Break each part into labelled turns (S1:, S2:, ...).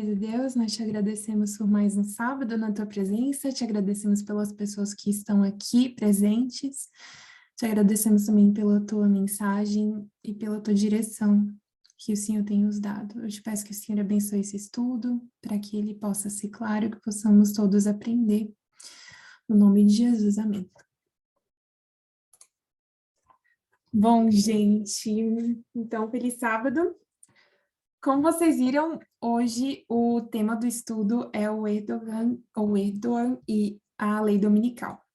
S1: Deus, nós te agradecemos por mais um sábado na tua presença, te agradecemos pelas pessoas que estão aqui presentes, te agradecemos também pela tua mensagem e pela tua direção que o Senhor tem nos dado. Eu te peço que o Senhor abençoe esse estudo, para que ele possa ser claro, que possamos todos aprender. No nome de Jesus, amém. Bom, gente, então, feliz sábado. Como vocês viram, hoje o tema do estudo é o Erdogan e a lei dominical.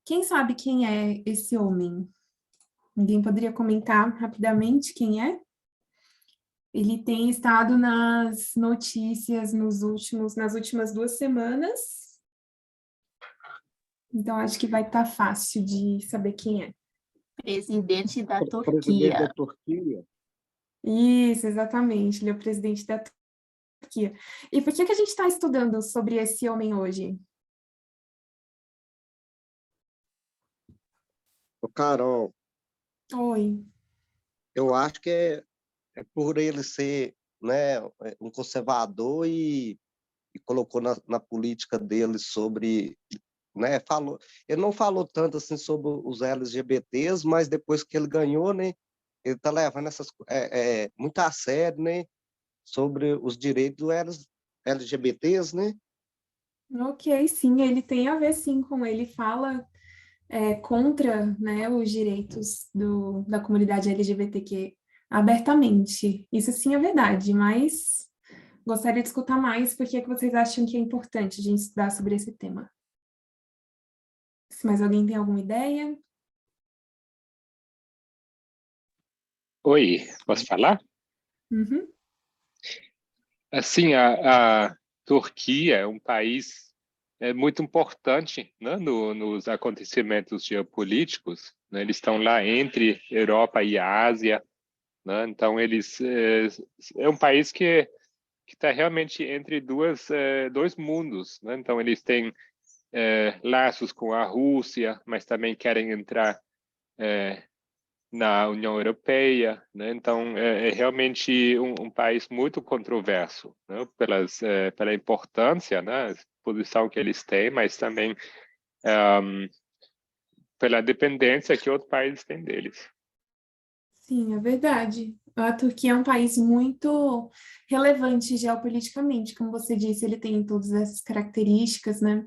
S1: Quem sabe quem é esse homem? Ninguém poderia comentar rapidamente quem é? Ele tem estado nas notícias nas últimas 2 semanas, então acho que vai estar fácil de saber quem é.
S2: Presidente da
S3: Presidente da
S2: Turquia.
S3: Turquia.
S1: Isso, exatamente, ele é o presidente da Turquia. E por que a gente está estudando sobre esse homem hoje?
S3: Ô, Carol,
S1: Oi.
S3: eu acho que é por ele ser, né, um conservador e colocou na política dele sobre, né, ele não falou tanto assim sobre os LGBTs, mas depois que ele ganhou, né, ele está levando essas muito a sério, né, sobre os direitos dos LGBTs, né?
S1: Ok, sim, ele tem a ver sim com ele fala contra, né, os direitos da comunidade LGBTQ abertamente. Isso sim é verdade, mas gostaria de escutar mais por que vocês acham que é importante a gente estudar sobre esse tema. Se mais alguém tem alguma ideia?
S4: Oi, posso falar?
S1: Uhum.
S4: Assim, a Turquia é um país muito importante, né, nos acontecimentos geopolíticos, né? Eles estão lá entre Europa e Ásia, né? Então eles é um país que está realmente entre dois mundos, né? Então eles têm laços com a Rússia, mas também querem entrar na União Europeia, né? Então é realmente um país muito controverso, né? Pela importância, né? Posição que eles têm, mas também pela dependência que outros países têm deles.
S1: Sim, é verdade. A Turquia é um país muito relevante geopoliticamente, como você disse, ele tem todas essas características, né?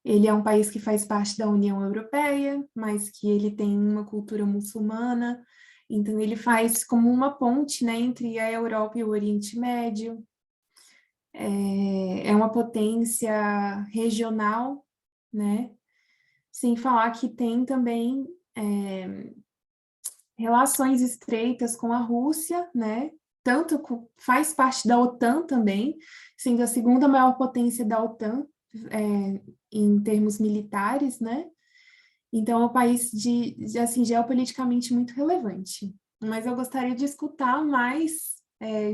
S1: Ele é um país que faz parte da União Europeia, mas que ele tem uma cultura muçulmana, então ele faz como uma ponte, né, entre a Europa e o Oriente Médio. É uma potência regional, né? Sem falar que tem também relações estreitas com a Rússia, né? Faz parte da OTAN também, sendo a segunda maior potência da OTAN, em termos militares, né? Então, é um país assim, geopoliticamente muito relevante. Mas eu gostaria de escutar mais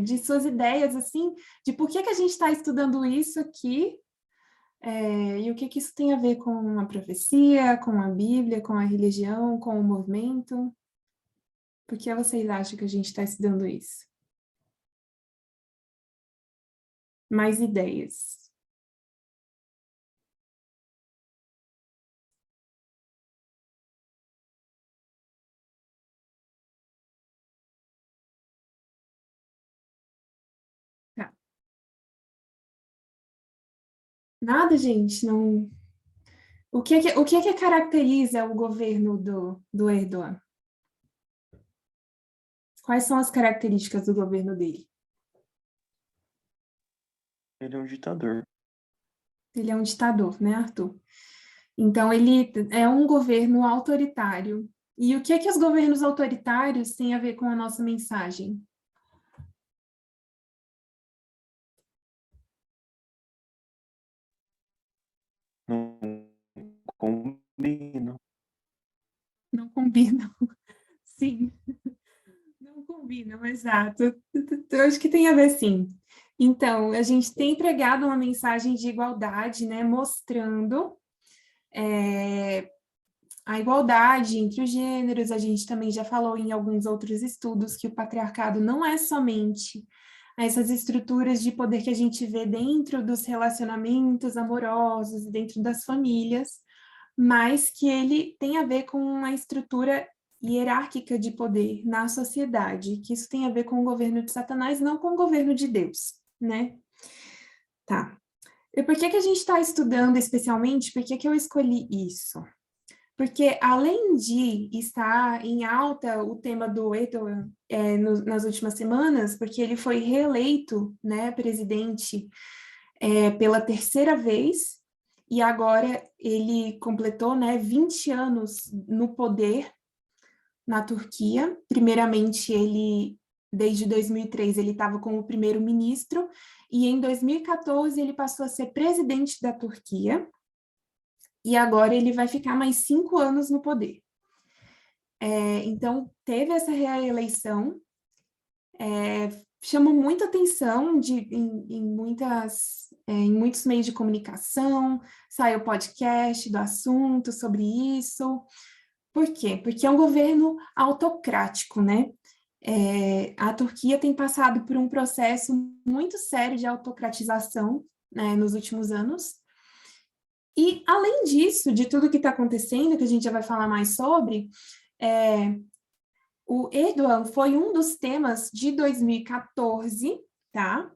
S1: de suas ideias, assim, de por que a gente está estudando isso aqui, e o que isso tem a ver com a profecia, com a Bíblia, com a religião, com o movimento. Por que vocês acham que a gente está estudando isso? Mais ideias. Tá. Nada, gente, não. O que caracteriza o governo do Erdogan? Quais são as características do governo dele?
S5: Ele é um ditador.
S1: Ele é um ditador, né, Arthur? Então, ele é um governo autoritário. E o que os governos autoritários têm a ver com a nossa mensagem?
S5: Não combina.
S1: Não combinam. Sim, não combinam, exato. Eu acho que tem a ver, sim. Então, a gente tem pregado uma mensagem de igualdade, né, mostrando a igualdade entre os gêneros. A gente também já falou em alguns outros estudos que o patriarcado não é somente a essas estruturas de poder que a gente vê dentro dos relacionamentos amorosos, dentro das famílias, mas que ele tem a ver com uma estrutura hierárquica de poder na sociedade, que isso tem a ver com o governo de Satanás, não com o governo de Deus, né? Tá. E por que que a gente está estudando especialmente? Por que que eu escolhi isso? Porque, além de estar em alta o tema do Erdogan nas últimas semanas, porque ele foi reeleito, né, presidente pela terceira vez, e agora ele completou, né, 20 anos no poder na Turquia. Primeiramente, desde 2003, ele estava como primeiro-ministro, e em 2014 ele passou a ser presidente da Turquia, e agora ele vai ficar mais 5 anos no poder. Então, teve essa reeleição, chamou muita atenção em muitos meios de comunicação, saiu podcast do assunto sobre isso. Por quê? Porque é um governo autocrático, né? A Turquia tem passado por um processo muito sério de autocratização, né, nos últimos anos. E, além disso, de tudo que está acontecendo, que a gente já vai falar mais sobre, o Erdogan foi um dos temas de 2014, tá?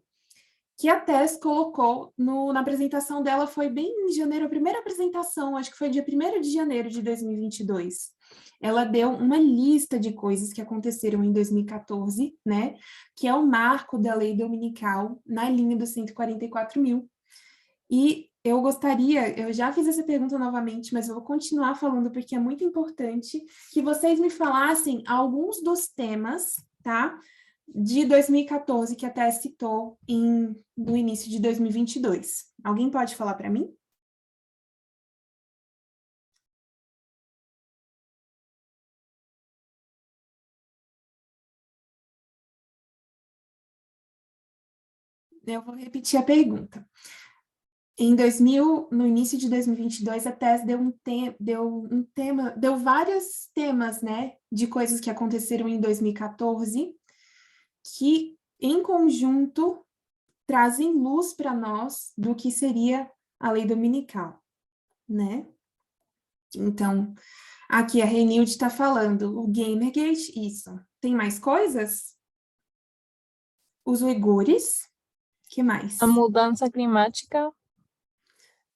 S1: Que a Tess colocou na apresentação dela, foi bem em janeiro, a primeira apresentação, acho que foi dia 1º de janeiro de 2022. Ela deu uma lista de coisas que aconteceram em 2014, né? Que é o marco da lei dominical na linha dos 144 mil. E eu já fiz essa pergunta novamente, mas eu vou continuar falando porque é muito importante que vocês me falassem alguns dos temas, tá? De 2014 que até citou no início de 2022. Alguém pode falar para mim? Eu vou repetir a pergunta. No início de 2022, a Tess deu vários temas, né, de coisas que aconteceram em 2014, que, em conjunto, trazem luz para nós do que seria a lei dominical, né? Então, aqui a Renilde está falando, o Gamergate, isso. Tem mais coisas? Os uigures, que mais?
S6: A mudança climática.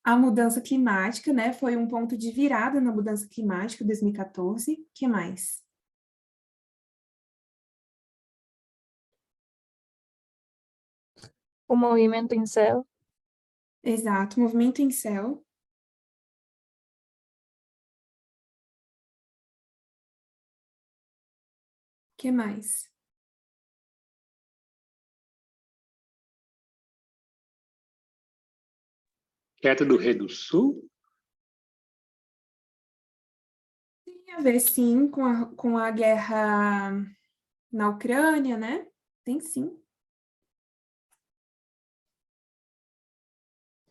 S1: A mudança climática, né? Foi um ponto de virada na mudança climática, 2014. Que mais?
S6: O movimento incel.
S1: Exato, movimento incel. Que mais?
S4: Queda do Rei do Sul?
S1: Tem a ver, sim, com a guerra na Ucrânia, né? Tem sim.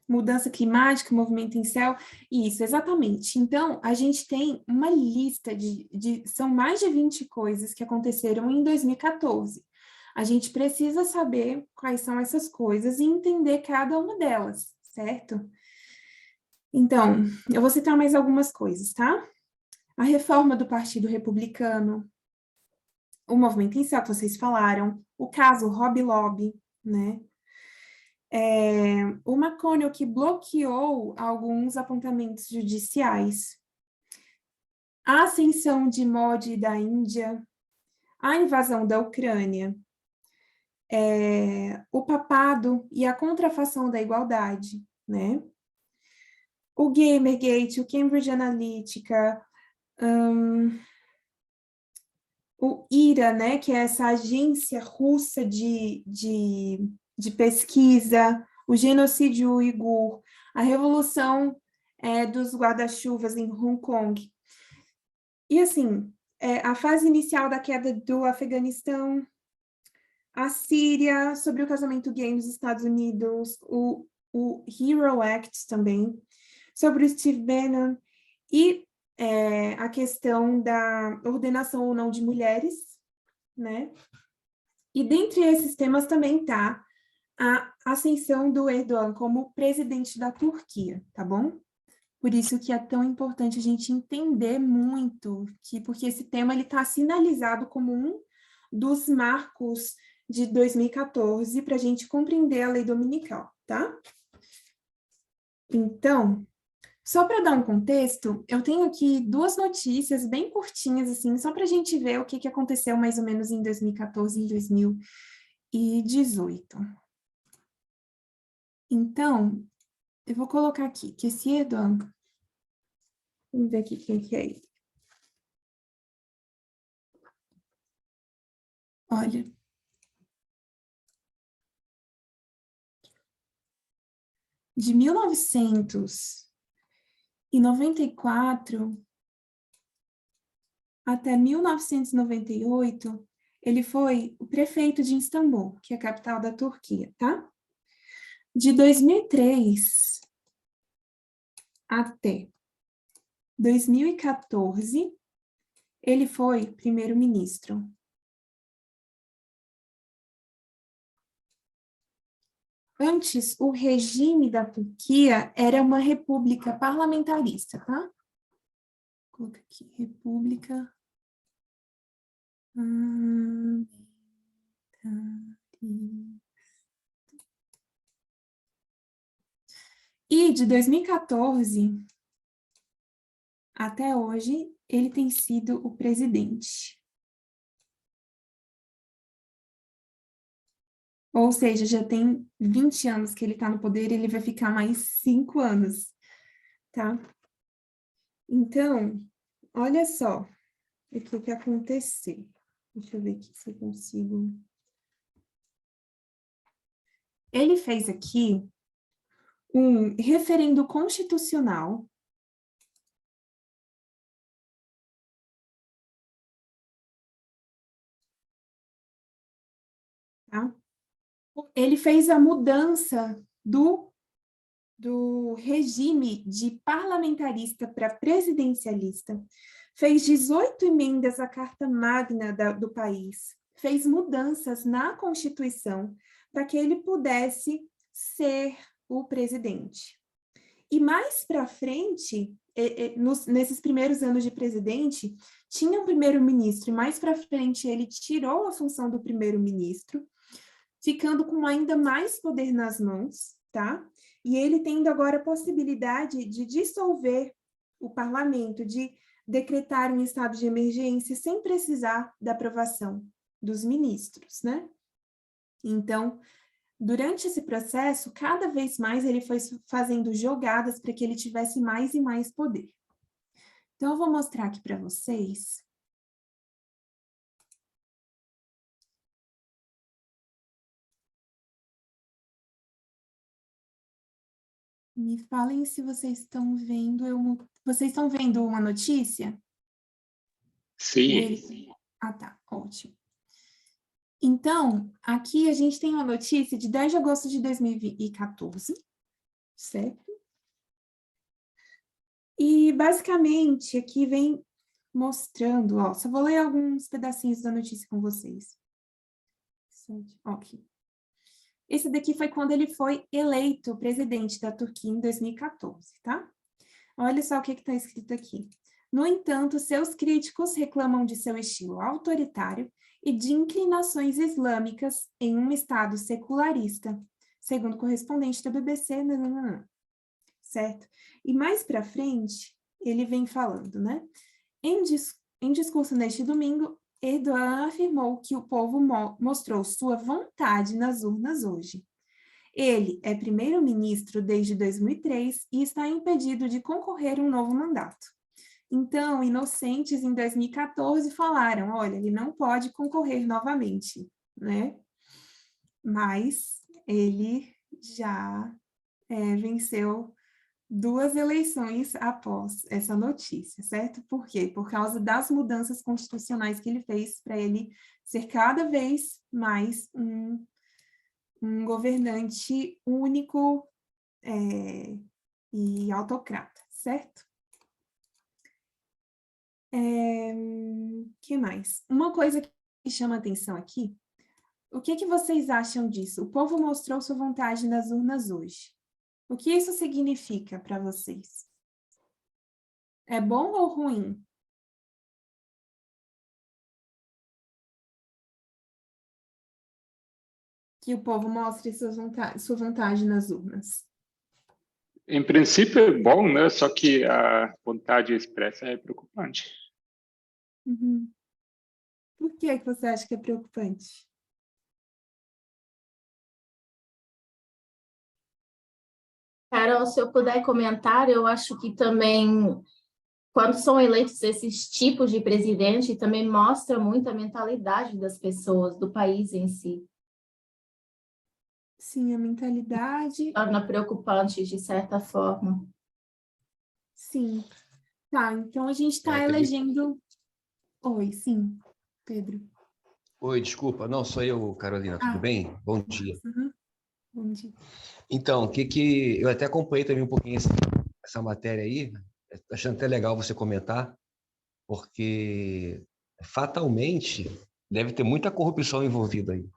S1: Mudança climática, movimento incel, isso, exatamente. Então, a gente tem uma lista são mais de 20 coisas que aconteceram em 2014. A gente precisa saber quais são essas coisas e entender cada uma delas, certo? Então, eu vou citar mais algumas coisas, tá? A reforma do Partido Republicano, o movimento incel que vocês falaram, o caso Hobby Lobby, né? O McConnell que bloqueou alguns apontamentos judiciais, a ascensão de Modi da Índia, a invasão da Ucrânia, o papado e a contrafação da igualdade, né? O Gamergate, o Cambridge Analytica, o IRA, né, que é essa agência russa de pesquisa, o genocídio uigur, a revolução dos guarda-chuvas em Hong Kong. E, assim, a fase inicial da queda do Afeganistão, a Síria, sobre o casamento gay nos Estados Unidos, o Hero Act também, sobre o Steve Bannon, e a questão da ordenação ou não de mulheres, né? E dentre esses temas também está a ascensão do Erdogan como presidente da Turquia, tá bom? Por isso que é tão importante a gente entender muito, porque esse tema está sinalizado como um dos marcos de 2014 para a gente compreender a lei dominical, tá? Então, só para dar um contexto, eu tenho aqui duas notícias bem curtinhas, assim, só para a gente ver o que aconteceu mais ou menos em 2014 e em 2018. Então, eu vou colocar aqui que esse Erdogan... Vamos ver aqui quem que é ele. Olha. De 1994 até 1998, ele foi o prefeito de Istambul, que é a capital da Turquia, tá? De 2003 até 2014, ele foi primeiro-ministro. Antes, o regime da Turquia era uma república parlamentarista, tá? Vou colocar aqui, república E de 2014 até hoje, ele tem sido o presidente. Ou seja, já tem 20 anos que ele está no poder, ele vai ficar mais 5 anos, tá? Então, olha só o que aconteceu. Deixa eu ver aqui se eu consigo... Ele fez aqui um referendo constitucional tá? Ele fez a mudança do regime de parlamentarista para presidencialista, fez 18 emendas à Carta Magna do país, fez mudanças na Constituição para que ele pudesse ser o presidente. E mais para frente, nesses primeiros anos de presidente, tinha um primeiro-ministro, e mais para frente ele tirou a função do primeiro-ministro, ficando com ainda mais poder nas mãos, tá? E ele tendo agora a possibilidade de dissolver o parlamento, de decretar um estado de emergência sem precisar da aprovação dos ministros, né? Então, durante esse processo, cada vez mais ele foi fazendo jogadas para que ele tivesse mais e mais poder. Então, eu vou mostrar aqui para vocês. Me falem se vocês estão vendo. Vocês estão vendo uma notícia?
S4: Sim.
S1: Ah, tá. Ótimo. Então, aqui a gente tem uma notícia de 10 de agosto de 2014, certo? E, basicamente, aqui vem mostrando, ó, só vou ler alguns pedacinhos da notícia com vocês. Ok. Esse daqui foi quando ele foi eleito presidente da Turquia em 2014, tá? Olha só o que está escrito aqui. No entanto, seus críticos reclamam de seu estilo autoritário e de inclinações islâmicas em um Estado secularista, segundo o correspondente da BBC, certo? E mais para frente, ele vem falando, né? Em discurso neste domingo, Erdogan afirmou que o povo mostrou sua vontade nas urnas hoje. Ele é primeiro-ministro desde 2003 e está impedido de concorrer a um novo mandato. Então, inocentes em 2014 falaram, olha, ele não pode concorrer novamente, né? Mas ele já venceu 2 eleições após essa notícia, certo? Por quê? Por causa das mudanças constitucionais que ele fez para ele ser cada vez mais um governante único e autocrata, certo? Que mais? Uma coisa que chama atenção aqui, O que vocês acham disso? O povo mostrou sua vontade nas urnas hoje. O que isso significa para vocês? É bom ou ruim? Que o povo mostre sua vontade nas urnas.
S4: Em princípio é bom, né? Só que a vontade expressa é preocupante.
S1: Uhum. Por que você acha que é preocupante?
S2: Carol, se eu puder comentar, eu acho que também, quando são eleitos esses tipos de presidente, também mostra muito a mentalidade das pessoas, do país em si.
S1: Sim, a mentalidade.
S2: Torna preocupante, de certa forma.
S1: Sim. Tá, então a gente está elegendo... Oi, sim, Pedro.
S7: Oi, desculpa. Não, sou eu, Carolina. Tudo bem? Bom dia.
S1: Uhum. Bom dia.
S7: Então, eu até acompanhei também um pouquinho essa matéria aí, achando até legal você comentar, porque fatalmente deve ter muita corrupção envolvida aí.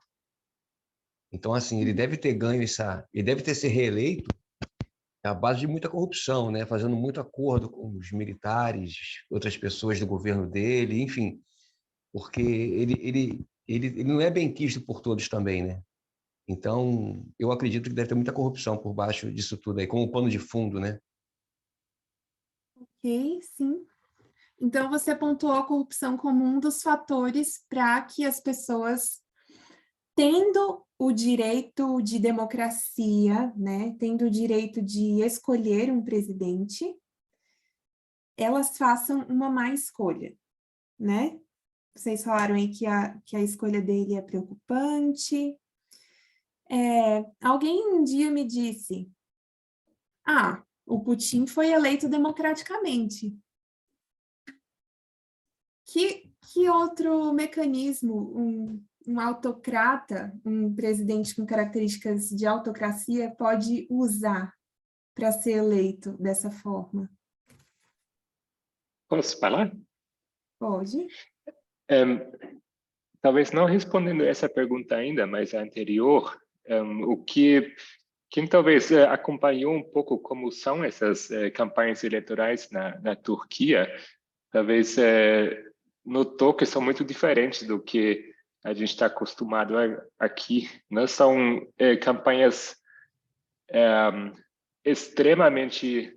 S7: Então, assim, ele deve ter ganho ele deve ter se reeleito à base de muita corrupção, né? Fazendo muito acordo com os militares, outras pessoas do governo dele, enfim, porque ele não é bem quisto por todos também, né? Então, eu acredito que deve ter muita corrupção por baixo disso tudo aí, como pano de fundo, né?
S1: Ok, sim. Então, você pontuou a corrupção como um dos fatores para que as pessoas, tendo o direito de democracia, né, tendo o direito de escolher um presidente, elas façam uma má escolha, né? Vocês falaram aí que a escolha dele é preocupante. Alguém um dia me disse, o Putin foi eleito democraticamente. Que outro mecanismo um autocrata, um presidente com características de autocracia pode usar para ser eleito dessa forma?
S4: Posso falar?
S1: Pode.
S4: Talvez não respondendo essa pergunta ainda, mas a anterior, quem talvez acompanhou um pouco como são essas campanhas eleitorais na Turquia, talvez notou que são muito diferentes do que a gente está acostumado aqui. Não são campanhas extremamente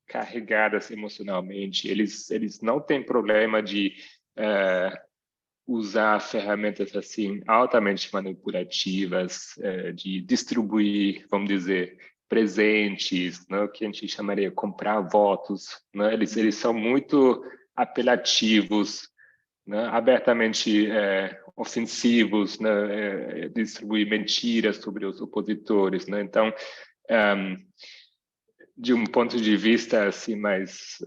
S4: carregadas emocionalmente. Eles não têm problema de usar ferramentas assim altamente manipulativas, de distribuir, vamos dizer, presentes, né, que a gente chamaria comprar votos, né? Eles são muito apelativos, né, abertamente ofensivos, né, distribuir mentiras sobre os opositores, né? Então, de um ponto de vista assim mais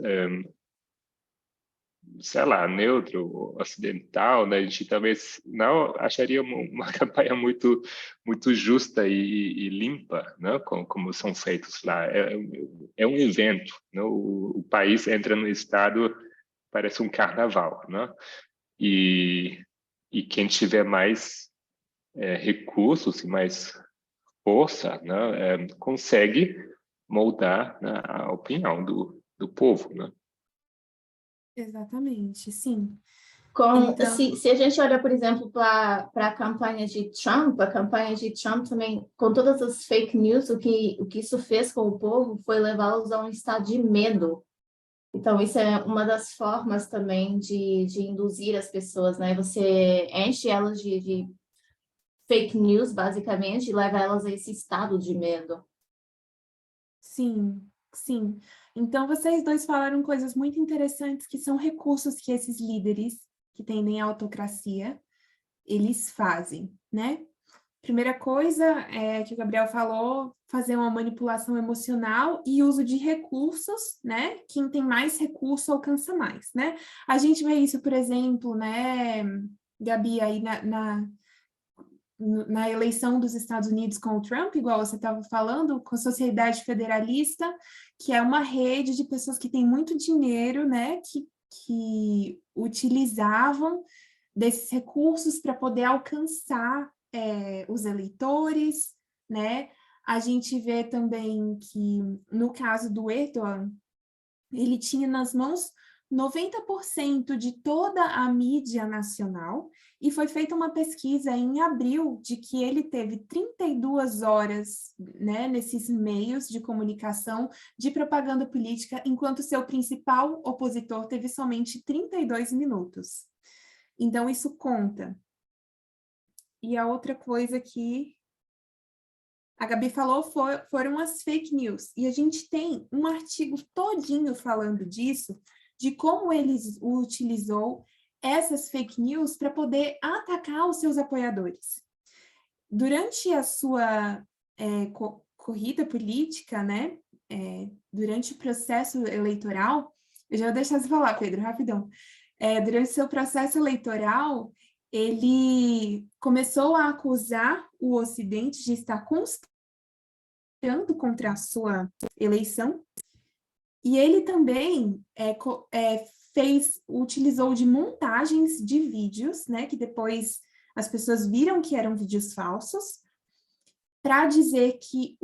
S4: sei lá, neutro, ocidental, né? A gente talvez não acharia uma campanha muito justa e limpa, né? Como são feitos lá. É um evento, né? O país entra no estado, parece um carnaval, né? E quem tiver mais recursos e mais força, né? Consegue moldar, né, a opinião do povo, né?
S1: Exatamente, sim.
S2: Então...
S1: Então,
S2: se a gente olha, por exemplo, para a campanha de Trump também, com todas as fake news, o que isso fez com o povo foi levá-los a um estado de medo. Então, isso é uma das formas também de induzir as pessoas, né? Você enche elas de fake news, basicamente, e leva elas a esse estado de medo.
S1: sim, sim. Então, vocês dois falaram coisas muito interessantes, que são recursos que esses líderes que tendem à autocracia, eles fazem, né? Primeira coisa que o Gabriel falou, fazer uma manipulação emocional e uso de recursos, né? Quem tem mais recurso alcança mais, né? A gente vê isso, por exemplo, né, Gabi, aí na eleição dos Estados Unidos com o Trump, igual você estava falando, com a Sociedade Federalista, que é uma rede de pessoas que têm muito dinheiro, né, que utilizavam desses recursos para poder alcançar os eleitores, né? A gente vê também que, no caso do Erdogan, ele tinha nas mãos 90% de toda a mídia nacional, e foi feita uma pesquisa em abril de que ele teve 32 horas, né, nesses meios de comunicação de propaganda política, enquanto seu principal opositor teve somente 32 minutos. Então, isso conta. E a outra coisa que a Gabi falou foram as fake news. E a gente tem um artigo todinho falando disso, de como ele utilizou essas fake news para poder atacar os seus apoiadores. Durante a sua corrida política, né, durante o processo eleitoral, eu já vou deixar você falar, Pedro, rapidão. Durante o seu processo eleitoral, ele começou a acusar o Ocidente de estar conspirando contra a sua eleição, e ele também utilizou de montagens de vídeos, né, que depois as pessoas viram que eram vídeos falsos, para dizer que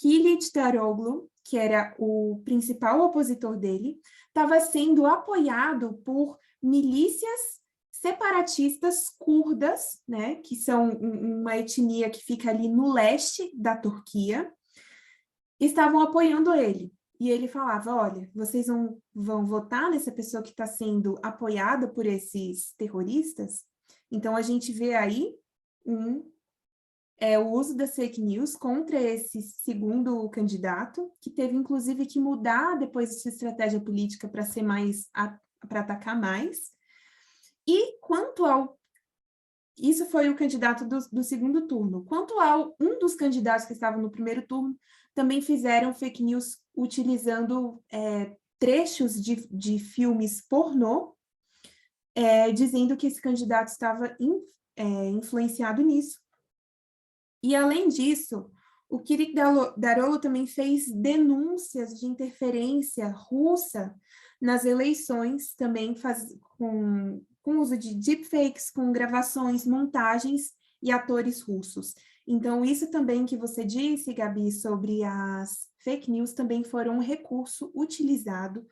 S1: Kılıçdaroğlu, que era o principal opositor dele, estava sendo apoiado por milícias separatistas curdas, né, que são uma etnia que fica ali no leste da Turquia, estavam apoiando ele. E ele falava, olha, vocês vão votar nessa pessoa que está sendo apoiada por esses terroristas? Então, a gente vê aí o uso das fake news contra esse segundo candidato, que teve, inclusive, que mudar depois de sua estratégia política para ser mais, para atacar mais. E quanto ao... Isso foi o candidato do segundo turno. Quanto ao um dos candidatos que estavam no primeiro turno, também fizeram fake news utilizando trechos de filmes pornô, dizendo que esse candidato estava influenciado nisso. E, além disso, o Kılıçdaroğlu também fez denúncias de interferência russa nas eleições, também com uso de deepfakes, com gravações, montagens e atores russos. Então, isso também que você disse, Gabi, sobre as fake news, também foram um recurso utilizado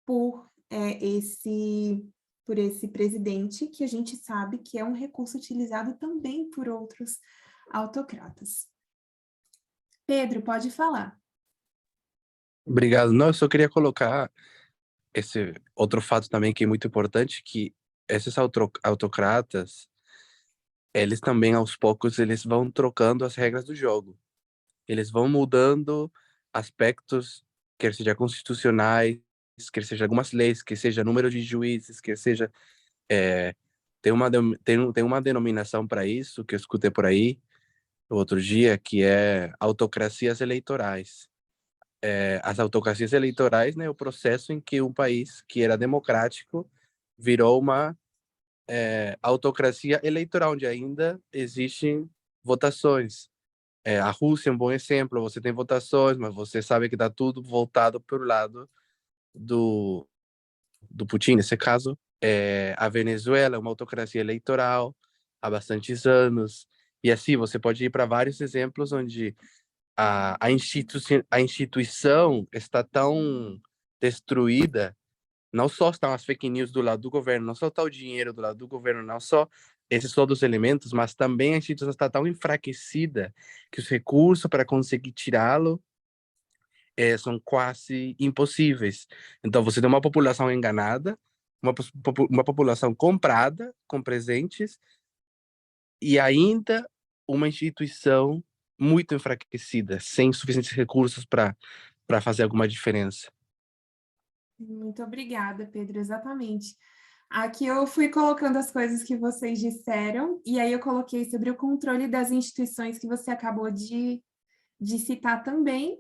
S1: por esse presidente, que a gente sabe que é um recurso utilizado também por outros autocratas. Pedro, pode falar.
S8: Obrigado. Não, eu só queria colocar esse outro fato também que é muito importante, que esses autocratas, eles também, aos poucos, eles vão trocando as regras do jogo. Eles vão mudando aspectos, quer seja constitucionais, quer seja algumas leis, quer seja número de juízes, quer seja... tem uma denominação para isso, que eu escutei por aí outro dia, que é autocracias eleitorais. As autocracias eleitorais, né, o processo em que um país que era democrático virou uma autocracia eleitoral, onde ainda existem votações. A Rússia é um bom exemplo, você tem votações, mas você sabe que está tudo voltado para o lado do Putin, nesse caso. A Venezuela é uma autocracia eleitoral há bastantes anos, e assim você pode ir para vários exemplos onde a instituição está tão destruída. Não só estão as fake news do lado do governo, não só está o dinheiro do lado do governo, não só esses todos os elementos, mas também a instituição está tão enfraquecida que os recursos para conseguir tirá-lo são quase impossíveis. Então, você tem uma população enganada, uma população comprada com presentes e ainda uma instituição muito enfraquecida, sem suficientes recursos para fazer alguma diferença.
S1: Muito obrigada, Pedro, exatamente. Aqui eu fui colocando as coisas que vocês disseram, e aí eu coloquei sobre o controle das instituições que você acabou de citar também,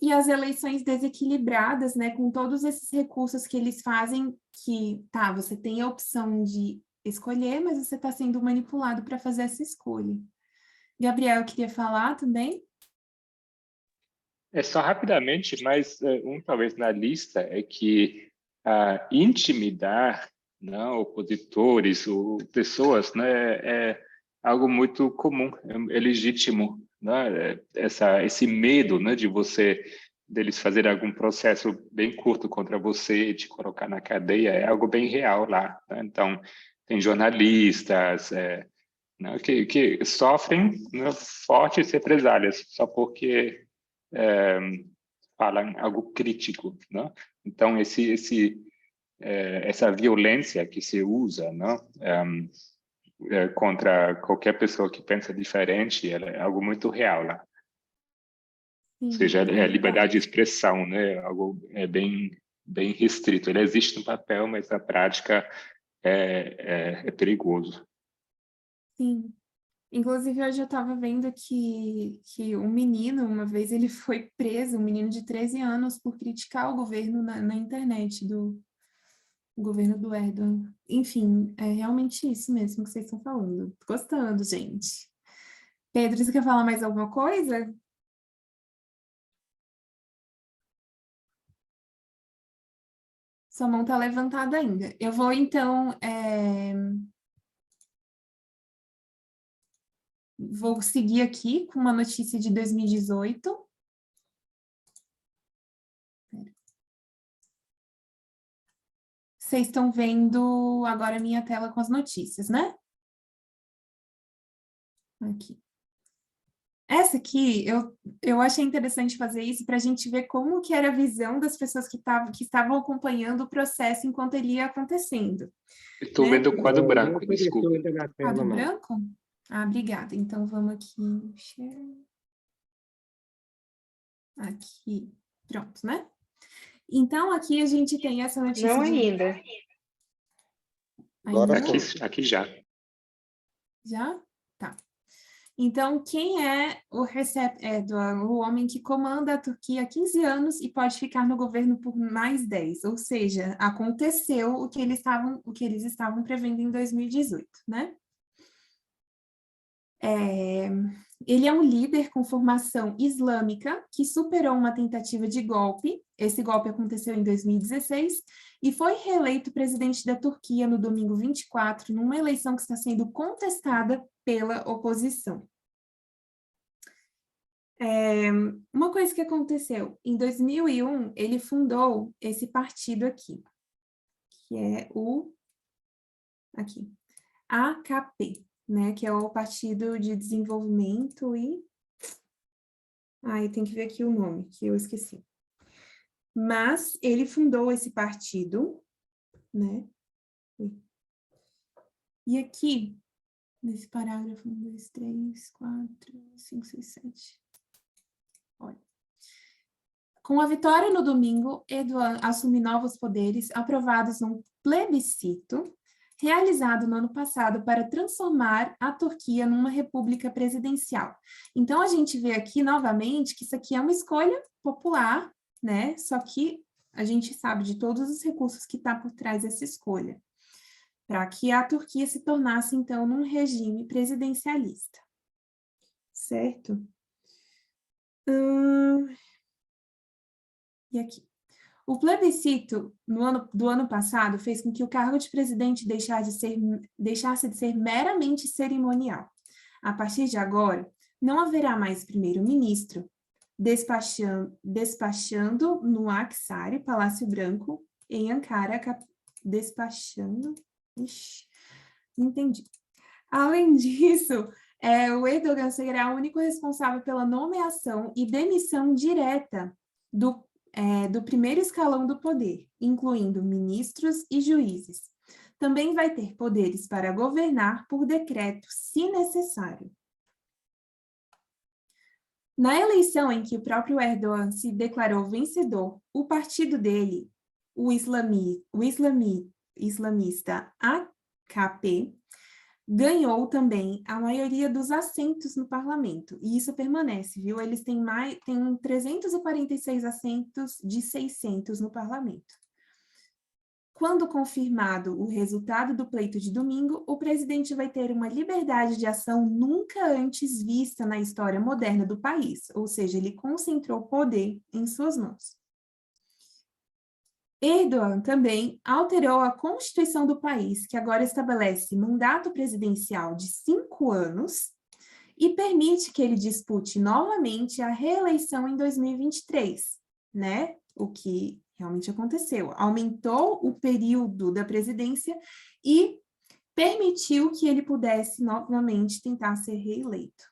S1: e as eleições desequilibradas, né, com todos esses recursos que eles fazem, que, tá, você tem a opção de escolher, mas você está sendo manipulado para fazer essa escolha. Gabriel, queria falar também?
S4: Só rapidamente, mas talvez na lista, é que intimidar, não, opositores ou pessoas, né, é algo muito comum, é legítimo, né, esse medo, né, deles fazerem algum processo bem curto contra você e te colocar na cadeia é algo bem real lá, né? Então, tem jornalistas né, que sofrem, né, fortes represálias só porque falam algo crítico, né? Então, essa violência que se usa, né, contra qualquer pessoa que pensa diferente, ela é algo muito real lá. Ou
S1: Sim,
S4: seja,
S1: é
S4: a liberdade de
S1: verdade.
S4: expressão, né, algo bem restrito. Ele existe no papel, mas na prática é perigoso.
S1: Sim. Inclusive, hoje eu estava vendo que um menino, uma vez, ele foi preso, um menino de 13 anos, por criticar o governo na internet, do governo do Erdogan. Enfim, é realmente isso mesmo que vocês estão falando. Tô gostando, gente. Pedro, você quer falar mais alguma coisa? Sua mão está levantada ainda. Eu vou, então, vou seguir aqui com uma notícia de 2018. Vocês estão vendo agora a minha tela com as notícias, né? Aqui. Essa aqui, eu achei interessante fazer isso para a gente ver como que era a visão das pessoas que estavam acompanhando o processo enquanto ele ia acontecendo.
S4: Estou
S1: Né?
S4: vendo o quadro
S3: Não
S4: branco,
S3: apareceu
S4: desculpe.
S3: ainda na tela,
S1: Quadro
S3: não.
S1: branco? Ah, obrigada. Então, vamos aqui. Aqui. Pronto, né? Então, aqui a gente tem essa notícia
S2: Não
S1: de...
S2: ainda.
S3: Agora
S1: Ainda não?
S3: foi.
S4: Aqui já.
S1: Já? Tá. Então, quem é o Recep Erdogan, o homem que comanda a Turquia há 15 anos e pode ficar no governo por mais 10? Ou seja, aconteceu o que eles estavam prevendo em 2018, né? Ele é um líder com formação islâmica que superou uma tentativa de golpe. Esse golpe aconteceu em 2016 e foi reeleito presidente da Turquia no domingo 24, numa eleição que está sendo contestada pela oposição. Uma coisa que aconteceu, em 2001, ele fundou esse partido aqui, que é AKP, né, que é o Partido de Desenvolvimento e... eu tenho que ver aqui o nome, que eu esqueci. Mas ele fundou esse partido, né? E aqui, nesse parágrafo, 1, 2, 3, 4, 5, 6, 7. Olha. Com a vitória no domingo, Erdogan assume novos poderes aprovados num plebiscito realizado no ano passado para transformar a Turquia numa república presidencial. Então, a gente vê aqui novamente que isso aqui é uma escolha popular, né? Só que a gente sabe de todos os recursos que está por trás dessa escolha, para que a Turquia se tornasse, então, num regime presidencialista. Certo? E aqui. O plebiscito do ano passado fez com que o cargo de presidente deixasse de ser meramente cerimonial. A partir de agora, não haverá mais primeiro-ministro despachando no Aksari, Palácio Branco, em Ankara, despachando... Ixi, não entendi. Além disso, o Erdogan será o único responsável pela nomeação e demissão direta do primeiro escalão do poder, incluindo ministros e juízes. Também vai ter poderes para governar por decreto, se necessário. Na eleição em que o próprio Erdogan se declarou vencedor, o partido dele, o islamista AKP, ganhou também a maioria dos assentos no parlamento, e isso permanece, viu? Eles têm 346 assentos de 600 no parlamento. Quando confirmado o resultado do pleito de domingo, o presidente vai ter uma liberdade de ação nunca antes vista na história moderna do país, ou seja, ele concentrou poder em suas mãos. Erdogan também alterou a Constituição do país, que agora estabelece mandato presidencial de 5 anos e permite que ele dispute novamente a reeleição em 2023, né? O que realmente aconteceu. Aumentou o período da presidência e permitiu que ele pudesse novamente tentar ser reeleito.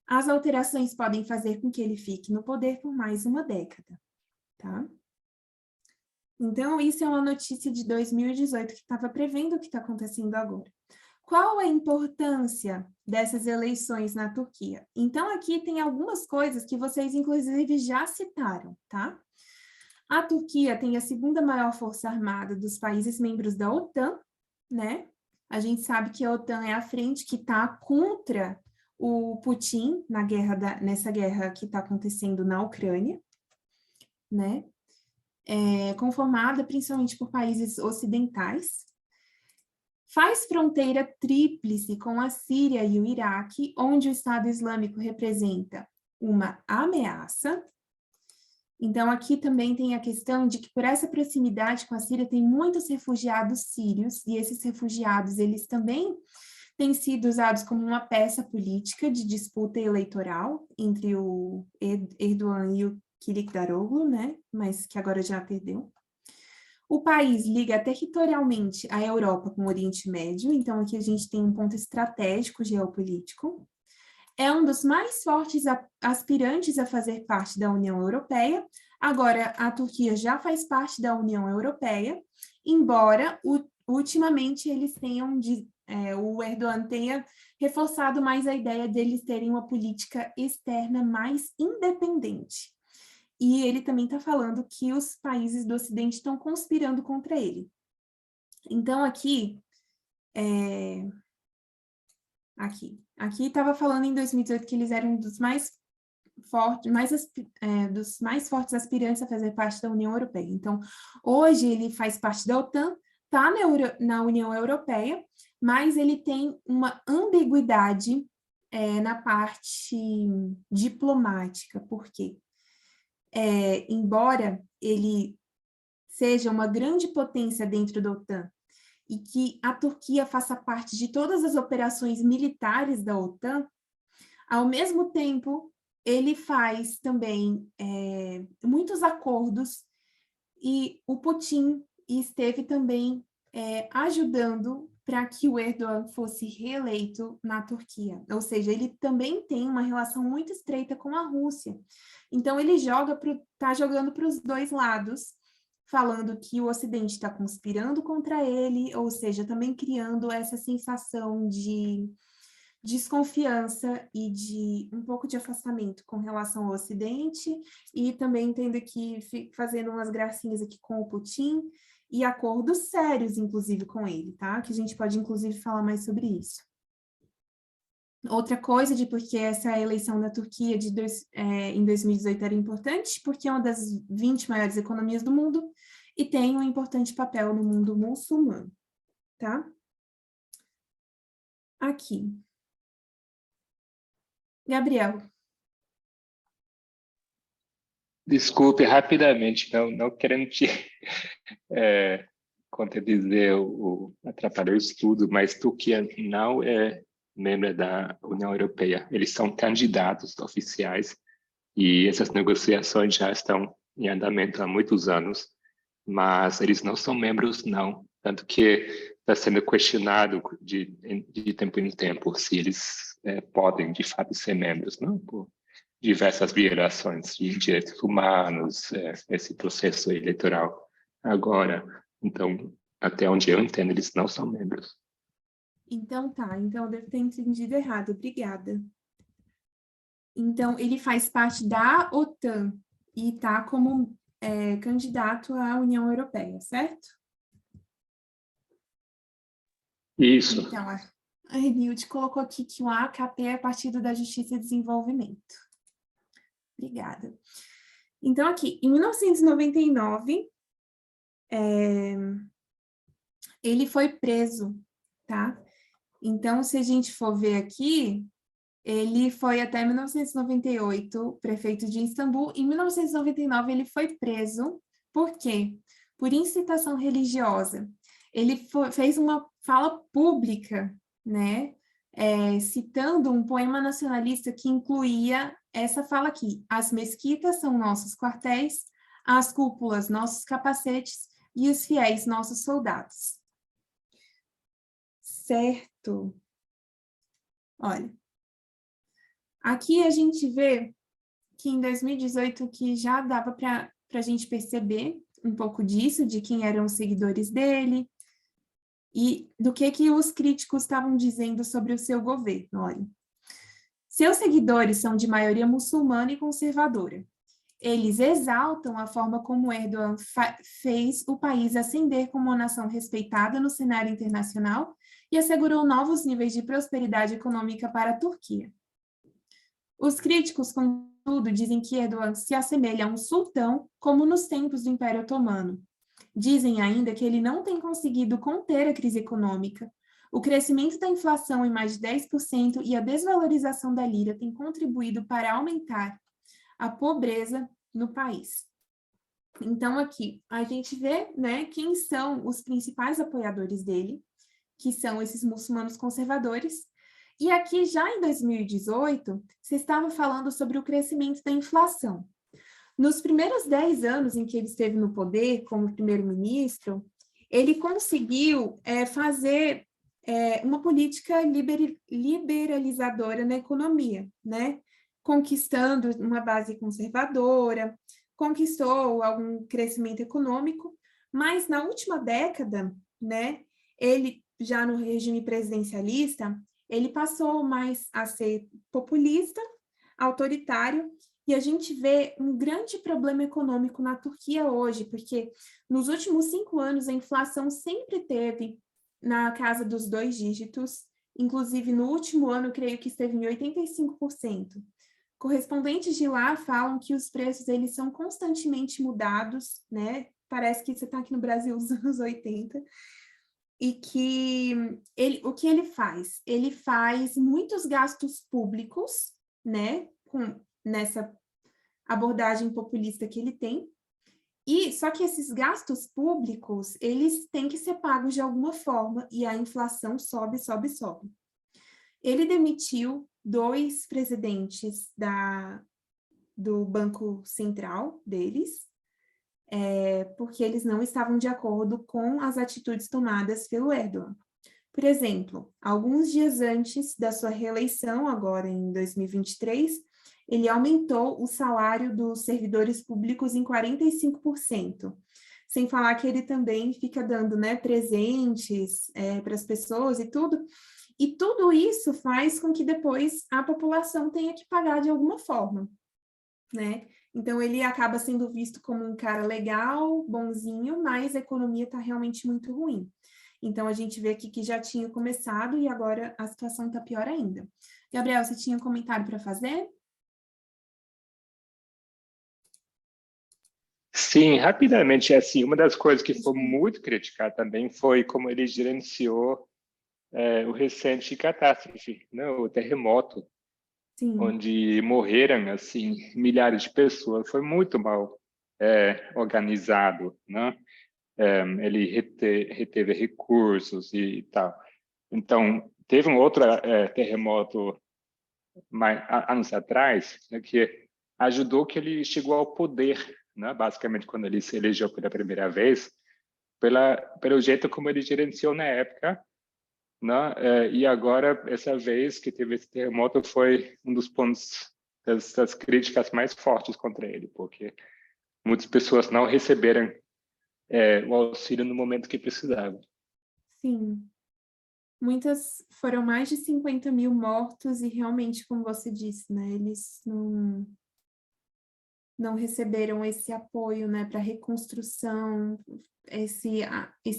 S1: As alterações podem fazer com que ele fique no poder por mais uma década, tá? Então, isso é uma notícia de 2018 que estava prevendo o que está acontecendo agora. Qual a importância dessas eleições na Turquia? Então, aqui tem algumas coisas que vocês, inclusive, já citaram, tá? A Turquia tem a segunda maior força armada dos países membros da OTAN, né? A gente sabe que a OTAN é a frente que está contra o Putin nessa guerra que está acontecendo na Ucrânia, né? Conformada principalmente por países ocidentais. Faz fronteira tríplice com a Síria e o Iraque, onde o Estado Islâmico representa uma ameaça. Então, aqui também tem a questão de que, por essa proximidade com a Síria, tem muitos refugiados sírios, e esses refugiados, eles também têm sido usados como uma peça política de disputa eleitoral entre o Erdogan e o Kılıçdaroğlu, né? Mas que agora já perdeu. O país liga territorialmente a Europa com o Oriente Médio, então aqui a gente tem um ponto estratégico geopolítico. É um dos mais fortes aspirantes a fazer parte da União Europeia. Agora, a Turquia já faz parte da União Europeia, embora ultimamente eles tenham, o Erdogan tenha reforçado mais a ideia deles terem uma política externa mais independente. E ele também está falando que os países do Ocidente estão conspirando contra ele. Então, aqui estava falando em 2018 que eles eram um dos mais fortes aspirantes a fazer parte da União Europeia. Então, hoje ele faz parte da OTAN, está na União Europeia, mas ele tem uma ambiguidade na parte diplomática. Por quê? Embora ele seja uma grande potência dentro da OTAN, e que a Turquia faça parte de todas as operações militares da OTAN, ao mesmo tempo, ele faz também muitos acordos, e o Putin esteve também ajudando para que o Erdogan fosse reeleito na Turquia. Ou seja, ele também tem uma relação muito estreita com a Rússia. Então, ele está jogando para os dois lados, falando que o Ocidente está conspirando contra ele, ou seja, também criando essa sensação de desconfiança e de um pouco de afastamento com relação ao Ocidente, e também tendo que fazendo umas gracinhas aqui com o Putin, e acordos sérios, inclusive, com ele, tá? Que a gente pode, inclusive, falar mais sobre isso. Outra coisa de porque essa eleição da Turquia em 2018 era importante, porque é uma das 20 maiores economias do mundo e tem um importante papel no mundo muçulmano, tá? Aqui. Gabriel.
S4: Desculpe, rapidamente, não querendo te contradizer atrapalhar o estudo, mas Turquia não é membro da União Europeia. Eles são candidatos oficiais e essas negociações já estão em andamento há muitos anos, mas eles não são membros, não. Tanto que está sendo questionado de tempo em tempo se eles podem, de fato, ser membros, não? Por diversas violações de direitos humanos, esse processo eleitoral agora. Então, até onde eu entendo, eles não são membros.
S1: Então tá, então eu devo ter entendido errado, obrigada. Então, ele faz parte da OTAN e está como candidato à União Europeia, certo?
S4: Isso.
S1: Então, a Renilde colocou aqui que o AKP é Partido da Justiça e Desenvolvimento. Obrigada. Então, aqui, em 1999, ele foi preso, tá? Então, se a gente for ver aqui, ele foi até 1998 prefeito de Istambul. Em 1999, ele foi preso. Por quê? por incitação religiosa. Ele fez uma fala pública, né, citando um poema nacionalista que incluía essa fala aqui: as mesquitas são nossos quartéis, as cúpulas nossos capacetes e os fiéis nossos soldados. Certo. Olha, aqui a gente vê que em 2018 que já dava para a gente perceber um pouco disso, de quem eram os seguidores dele e do que os críticos estavam dizendo sobre o seu governo. Olha, seus seguidores são de maioria muçulmana e conservadora. Eles exaltam a forma como Erdogan fez o país ascender como uma nação respeitada no cenário internacional e assegurou novos níveis de prosperidade econômica para a Turquia. Os críticos, contudo, dizem que Erdogan se assemelha a um sultão, como nos tempos do Império Otomano. Dizem ainda que ele não tem conseguido conter a crise econômica. O crescimento da inflação em mais de 10% e a desvalorização da lira têm contribuído para aumentar a pobreza no país. Então, aqui, a gente vê, né, quem são os principais apoiadores dele, que são esses muçulmanos conservadores. E aqui, já em 2018, se estava falando sobre o crescimento da inflação. Nos primeiros 10 anos em que ele esteve no poder como primeiro-ministro, ele conseguiu fazer uma política liberalizadora na economia, né? Conquistando uma base conservadora, conquistou algum crescimento econômico, mas na última década, né, ele, já no regime presidencialista, ele passou mais a ser populista, autoritário, e a gente vê um grande problema econômico na Turquia hoje, porque nos últimos 5 anos a inflação sempre teve na casa dos 2 dígitos, inclusive no último ano, eu creio que esteve em 85%. Correspondentes de lá falam que os preços eles são constantemente mudados, né? Parece que você está aqui no Brasil nos anos 80, e que o que ele faz? Ele faz muitos gastos públicos, né? Nessa abordagem populista que ele tem, e só que esses gastos públicos, eles têm que ser pagos de alguma forma, e a inflação sobe, sobe, sobe. Ele demitiu 2 presidentes do Banco Central deles, porque eles não estavam de acordo com as atitudes tomadas pelo Erdogan. Por exemplo, alguns dias antes da sua reeleição, agora em 2023, ele aumentou o salário dos servidores públicos em 45%, sem falar que ele também fica dando, né, presentes para as pessoas e tudo isso faz com que depois a população tenha que pagar de alguma forma, né? Então, ele acaba sendo visto como um cara legal, bonzinho, mas a economia está realmente muito ruim. Então, a gente vê aqui que já tinha começado e agora a situação está pior ainda. Gabriel, você tinha um comentário para fazer?
S4: Sim, rapidamente, assim, uma das coisas que foi muito criticada também foi como ele gerenciou o recente catástrofe, né, o terremoto,
S1: Sim.
S4: onde morreram, assim, milhares de pessoas. Foi muito mal organizado, né? Ele reteve recursos e tal. Então, teve um outro terremoto anos atrás, né, que ajudou que ele chegou ao poder, né? Basicamente, quando ele se elegeu pela primeira vez, pelo jeito como ele gerenciou na época, né? E agora, essa vez que teve esse terremoto, foi um dos pontos das críticas mais fortes contra ele, porque muitas pessoas não receberam o auxílio no momento que precisavam.
S1: Sim. Foram mais de 50 mil mortos e realmente, como você disse, né, eles não receberam esse apoio, né, para reconstrução, esse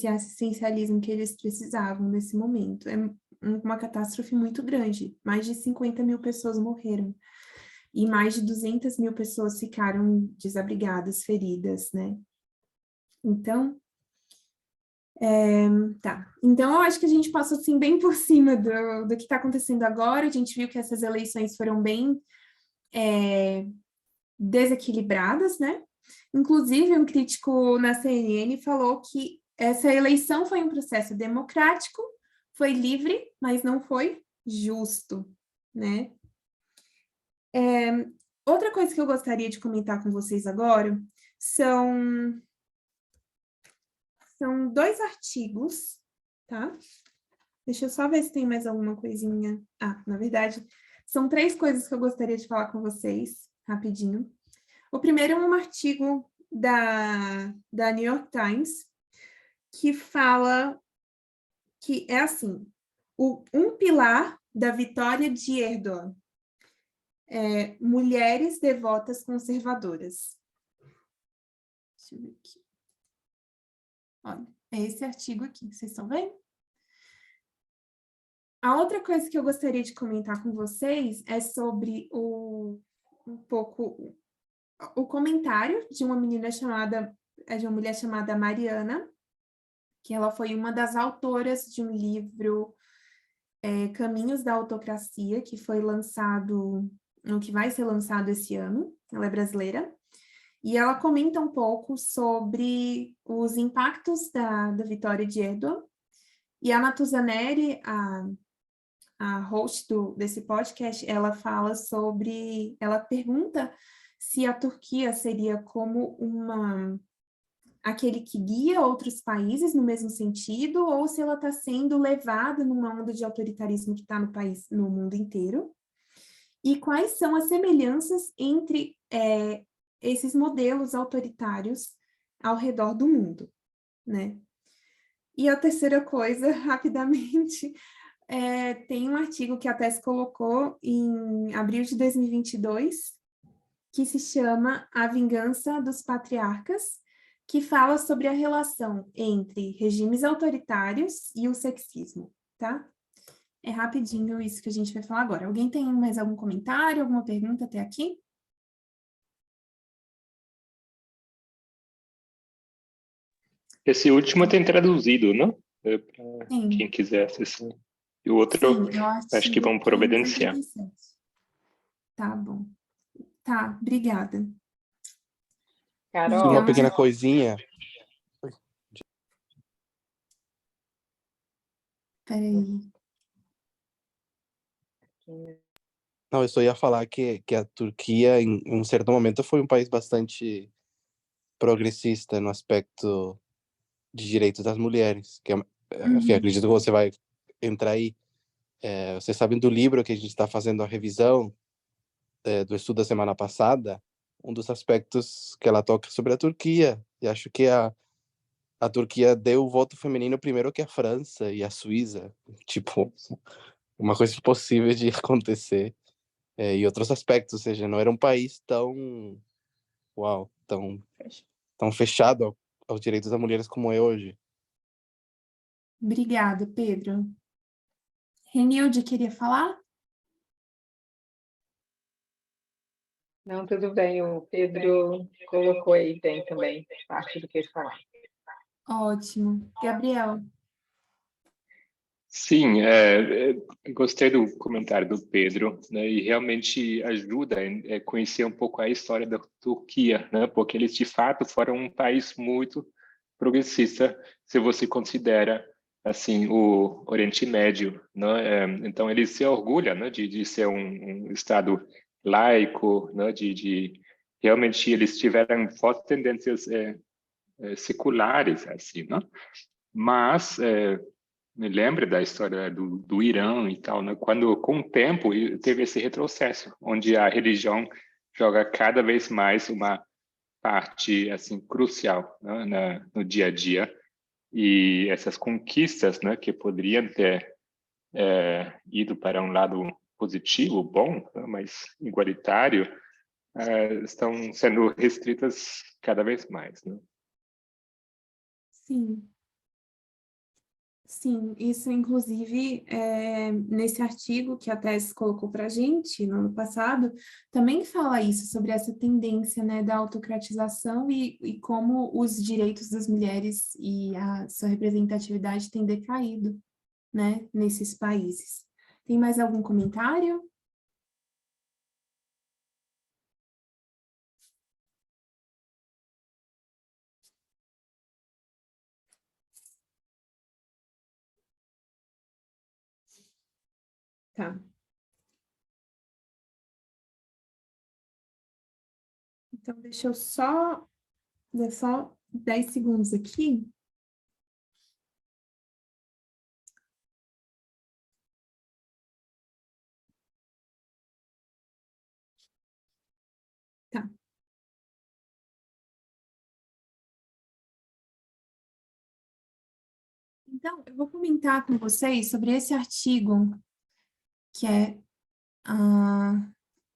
S1: assistencialismo que eles precisavam nesse momento. É uma catástrofe muito grande. Mais de 50 mil pessoas morreram e mais de 200 mil pessoas ficaram desabrigadas, feridas, né? Então, tá. Então, eu acho que a gente passou, assim, bem por cima do que está acontecendo agora. A gente viu que essas eleições foram bem desequilibradas, né? Inclusive, um crítico na CNN falou que essa eleição foi um processo democrático, foi livre, mas não foi justo, né? Outra coisa que eu gostaria de comentar com vocês agora são 2 artigos, tá? Deixa eu só ver se tem mais alguma coisinha. Na verdade, são 3 coisas que eu gostaria de falar com vocês, rapidinho. O primeiro é um artigo da New York Times, que fala que é assim, um pilar da vitória de Erdogan é mulheres devotas conservadoras. Deixa eu ver aqui. Olha, é esse artigo aqui, vocês estão vendo? A outra coisa que eu gostaria de comentar com vocês é sobre um pouco o comentário de uma mulher chamada Mariana, que ela foi uma das autoras de um livro Caminhos da Autocracia, que vai ser lançado esse ano. Ela é brasileira. E ela comenta um pouco sobre os impactos da vitória de Erdogan. E a Natuza Neri, a host desse podcast, ela pergunta se a Turquia seria como aquele que guia outros países no mesmo sentido, ou se ela está sendo levada numa onda de autoritarismo que está no mundo inteiro. E quais são as semelhanças entre esses modelos autoritários ao redor do mundo, né? E a terceira coisa, rapidamente, tem um artigo que a Tess colocou em abril de 2022, que se chama A Vingança dos Patriarcas, que fala sobre a relação entre regimes autoritários e o sexismo, tá? É rapidinho isso que a gente vai falar agora. Alguém tem mais algum comentário, alguma pergunta até aqui?
S4: Esse último tem traduzido, não? Para
S1: Sim.
S4: quem quiser acessar. E o outro,
S1: Sim,
S4: acho que vão providenciar.
S1: 587. Tá bom. Tá, obrigada.
S8: Uma
S6: Carol,
S8: pequena coisinha.
S1: Peraí.
S8: Não, eu só ia falar que a Turquia, em um certo momento, foi um país bastante progressista no aspecto de direitos das mulheres. Enfim, acredito que você vai entrar aí. Vocês sabem do livro que a gente está fazendo a revisão do estudo da semana passada, um dos aspectos que ela toca sobre a Turquia. E acho que a Turquia deu o voto feminino primeiro que a França e a Suíça. Tipo, uma coisa impossível de acontecer. E outros aspectos, ou seja, não era um país tão fechado aos direitos das mulheres como é hoje.
S1: Obrigada, Pedro. Renilde, queria falar?
S6: não, tudo bem, o Pedro colocou aí bem também, parte do que ele falou.
S1: Ótimo. Gabriel?
S4: Sim, gostei do comentário do Pedro, né, e realmente ajuda a conhecer um pouco a história da Turquia, né, porque eles de fato foram um país muito progressista, se você considera assim o Oriente Médio, né, então eles se orgulham, né, de ser um estado laico, né, de realmente eles tiveram fortes tendências seculares, assim, né, mas me lembro da história do Irã e tal, né? Quando, com o tempo, teve esse retrocesso, onde a religião joga cada vez mais uma parte assim crucial, né? No dia a dia. E essas conquistas, né, que poderiam ter ido para um lado positivo, bom, né, mas igualitário, estão sendo restritas cada vez mais, né?
S1: Sim. Sim, isso inclusive nesse artigo que a Tess colocou para a gente no ano passado, também fala isso, sobre essa tendência, né, da autocratização e como os direitos das mulheres e a sua representatividade têm decaído, né, nesses países. Tem mais algum comentário? Tá. Então, deixa eu só 10 segundos aqui. Tá. Então, eu vou comentar com vocês sobre esse artigo, que é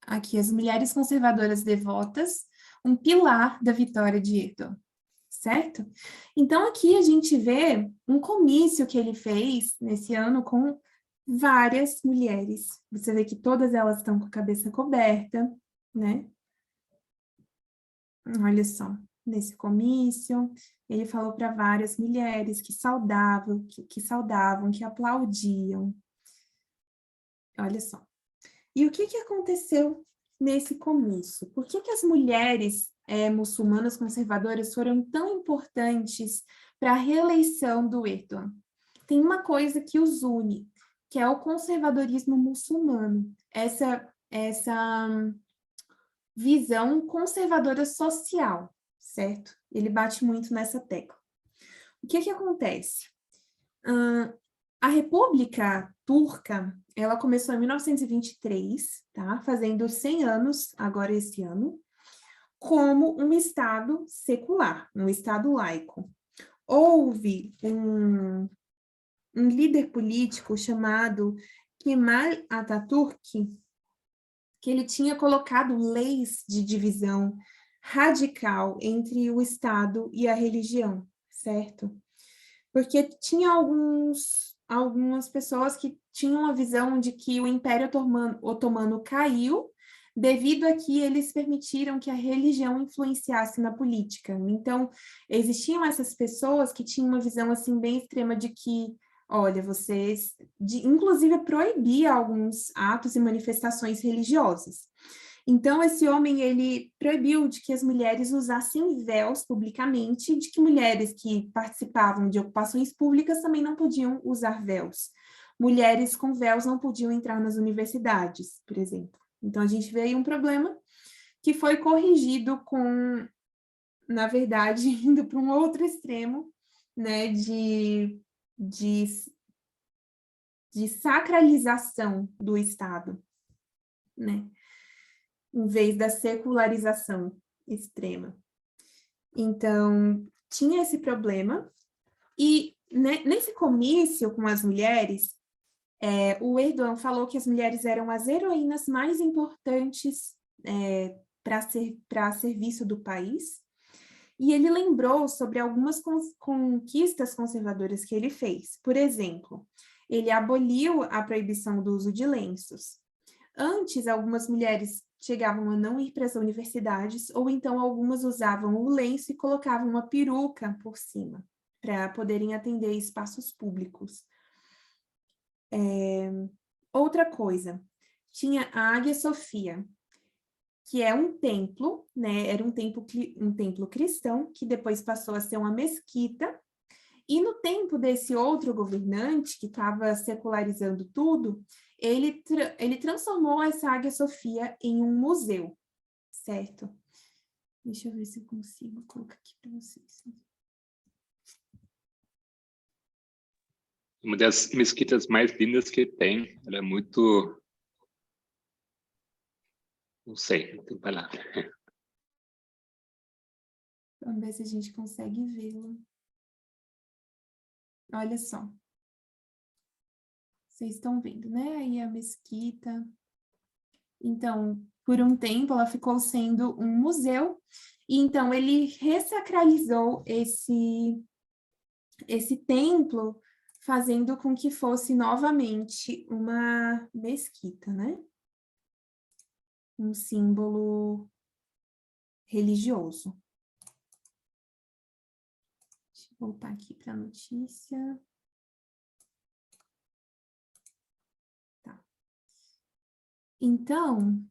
S1: aqui, As Mulheres Conservadoras Devotas, um pilar da vitória de Erdogan, certo? Então, aqui a gente vê um comício que ele fez nesse ano com várias mulheres. Você vê que todas elas estão com a cabeça coberta, né? Olha só, nesse comício, ele falou para várias mulheres que saudavam, que aplaudiam. Olha só. E o que aconteceu nesse comício? Por que as mulheres muçulmanas conservadoras foram tão importantes para a reeleição do Erdogan? Tem uma coisa que os une, que é o conservadorismo muçulmano. Essa visão conservadora social, certo? Ele bate muito nessa tecla. O que acontece? A República Turca, ela começou em 1923, tá? Fazendo 100 anos, agora esse ano, como um Estado secular, um Estado laico. Houve um líder político chamado Kemal Atatürk, que ele tinha colocado leis de divisão radical entre o Estado e a religião, certo? Porque tinha algumas pessoas que tinham a visão de que o Império Otomano caiu devido a que eles permitiram que a religião influenciasse na política. Então, existiam essas pessoas que tinham uma visão assim bem extrema de que, olha, inclusive proibia alguns atos e manifestações religiosas. Então, esse homem, ele proibiu de que as mulheres usassem véus publicamente, de que mulheres que participavam de ocupações públicas também não podiam usar véus. Mulheres com véus não podiam entrar nas universidades, por exemplo. Então, a gente vê aí um problema que foi corrigido com, na verdade, indo para um outro extremo, né, de sacralização do Estado, né? Em vez da secularização extrema. Então, tinha esse problema, e nesse comício com as mulheres, o Erdogan falou que as mulheres eram as heroínas mais importantes para serviço do país, e ele lembrou sobre algumas conquistas conservadoras que ele fez. Por exemplo, ele aboliu a proibição do uso de lenços. Antes, algumas mulheres chegavam a não ir para as universidades, ou então algumas usavam o lenço e colocavam uma peruca por cima, para poderem atender espaços públicos. Outra coisa, tinha a Águia Sofia, que é um templo, né? Era um templo cristão, que depois passou a ser uma mesquita, e no tempo desse outro governante, que estava secularizando tudo, ele transformou essa Águia Sofia em um museu, certo? Deixa eu ver se eu consigo colocar aqui para vocês.
S4: Uma das mesquitas mais lindas que tem. Ela é muito... Não sei, não tem palavra.
S1: Vamos ver se a gente consegue vê-la. Olha só. Vocês estão vendo, né? Aí a mesquita. Então, por um tempo, ela ficou sendo um museu. E então, ele ressacralizou esse templo, fazendo com que fosse novamente uma mesquita, né? Um símbolo religioso. Deixa eu voltar aqui para a notícia. Tá. Então,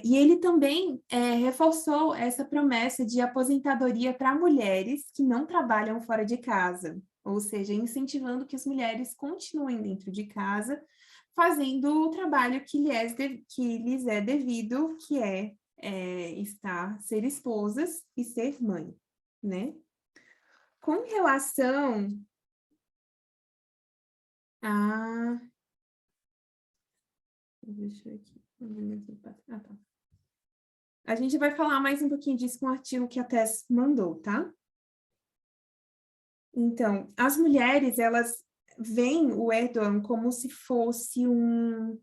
S1: e ele também reforçou essa promessa de aposentadoria para mulheres que não trabalham fora de casa. ou seja, incentivando que as mulheres continuem dentro de casa, fazendo o trabalho que lhes é devido, que é ser esposas e ser mãe, né? Com relação a... Deixa eu aqui. Ah, tá. A gente vai falar mais um pouquinho disso com o artigo que a Tess mandou, tá? Então, as mulheres, elas veem o Erdogan como se fosse um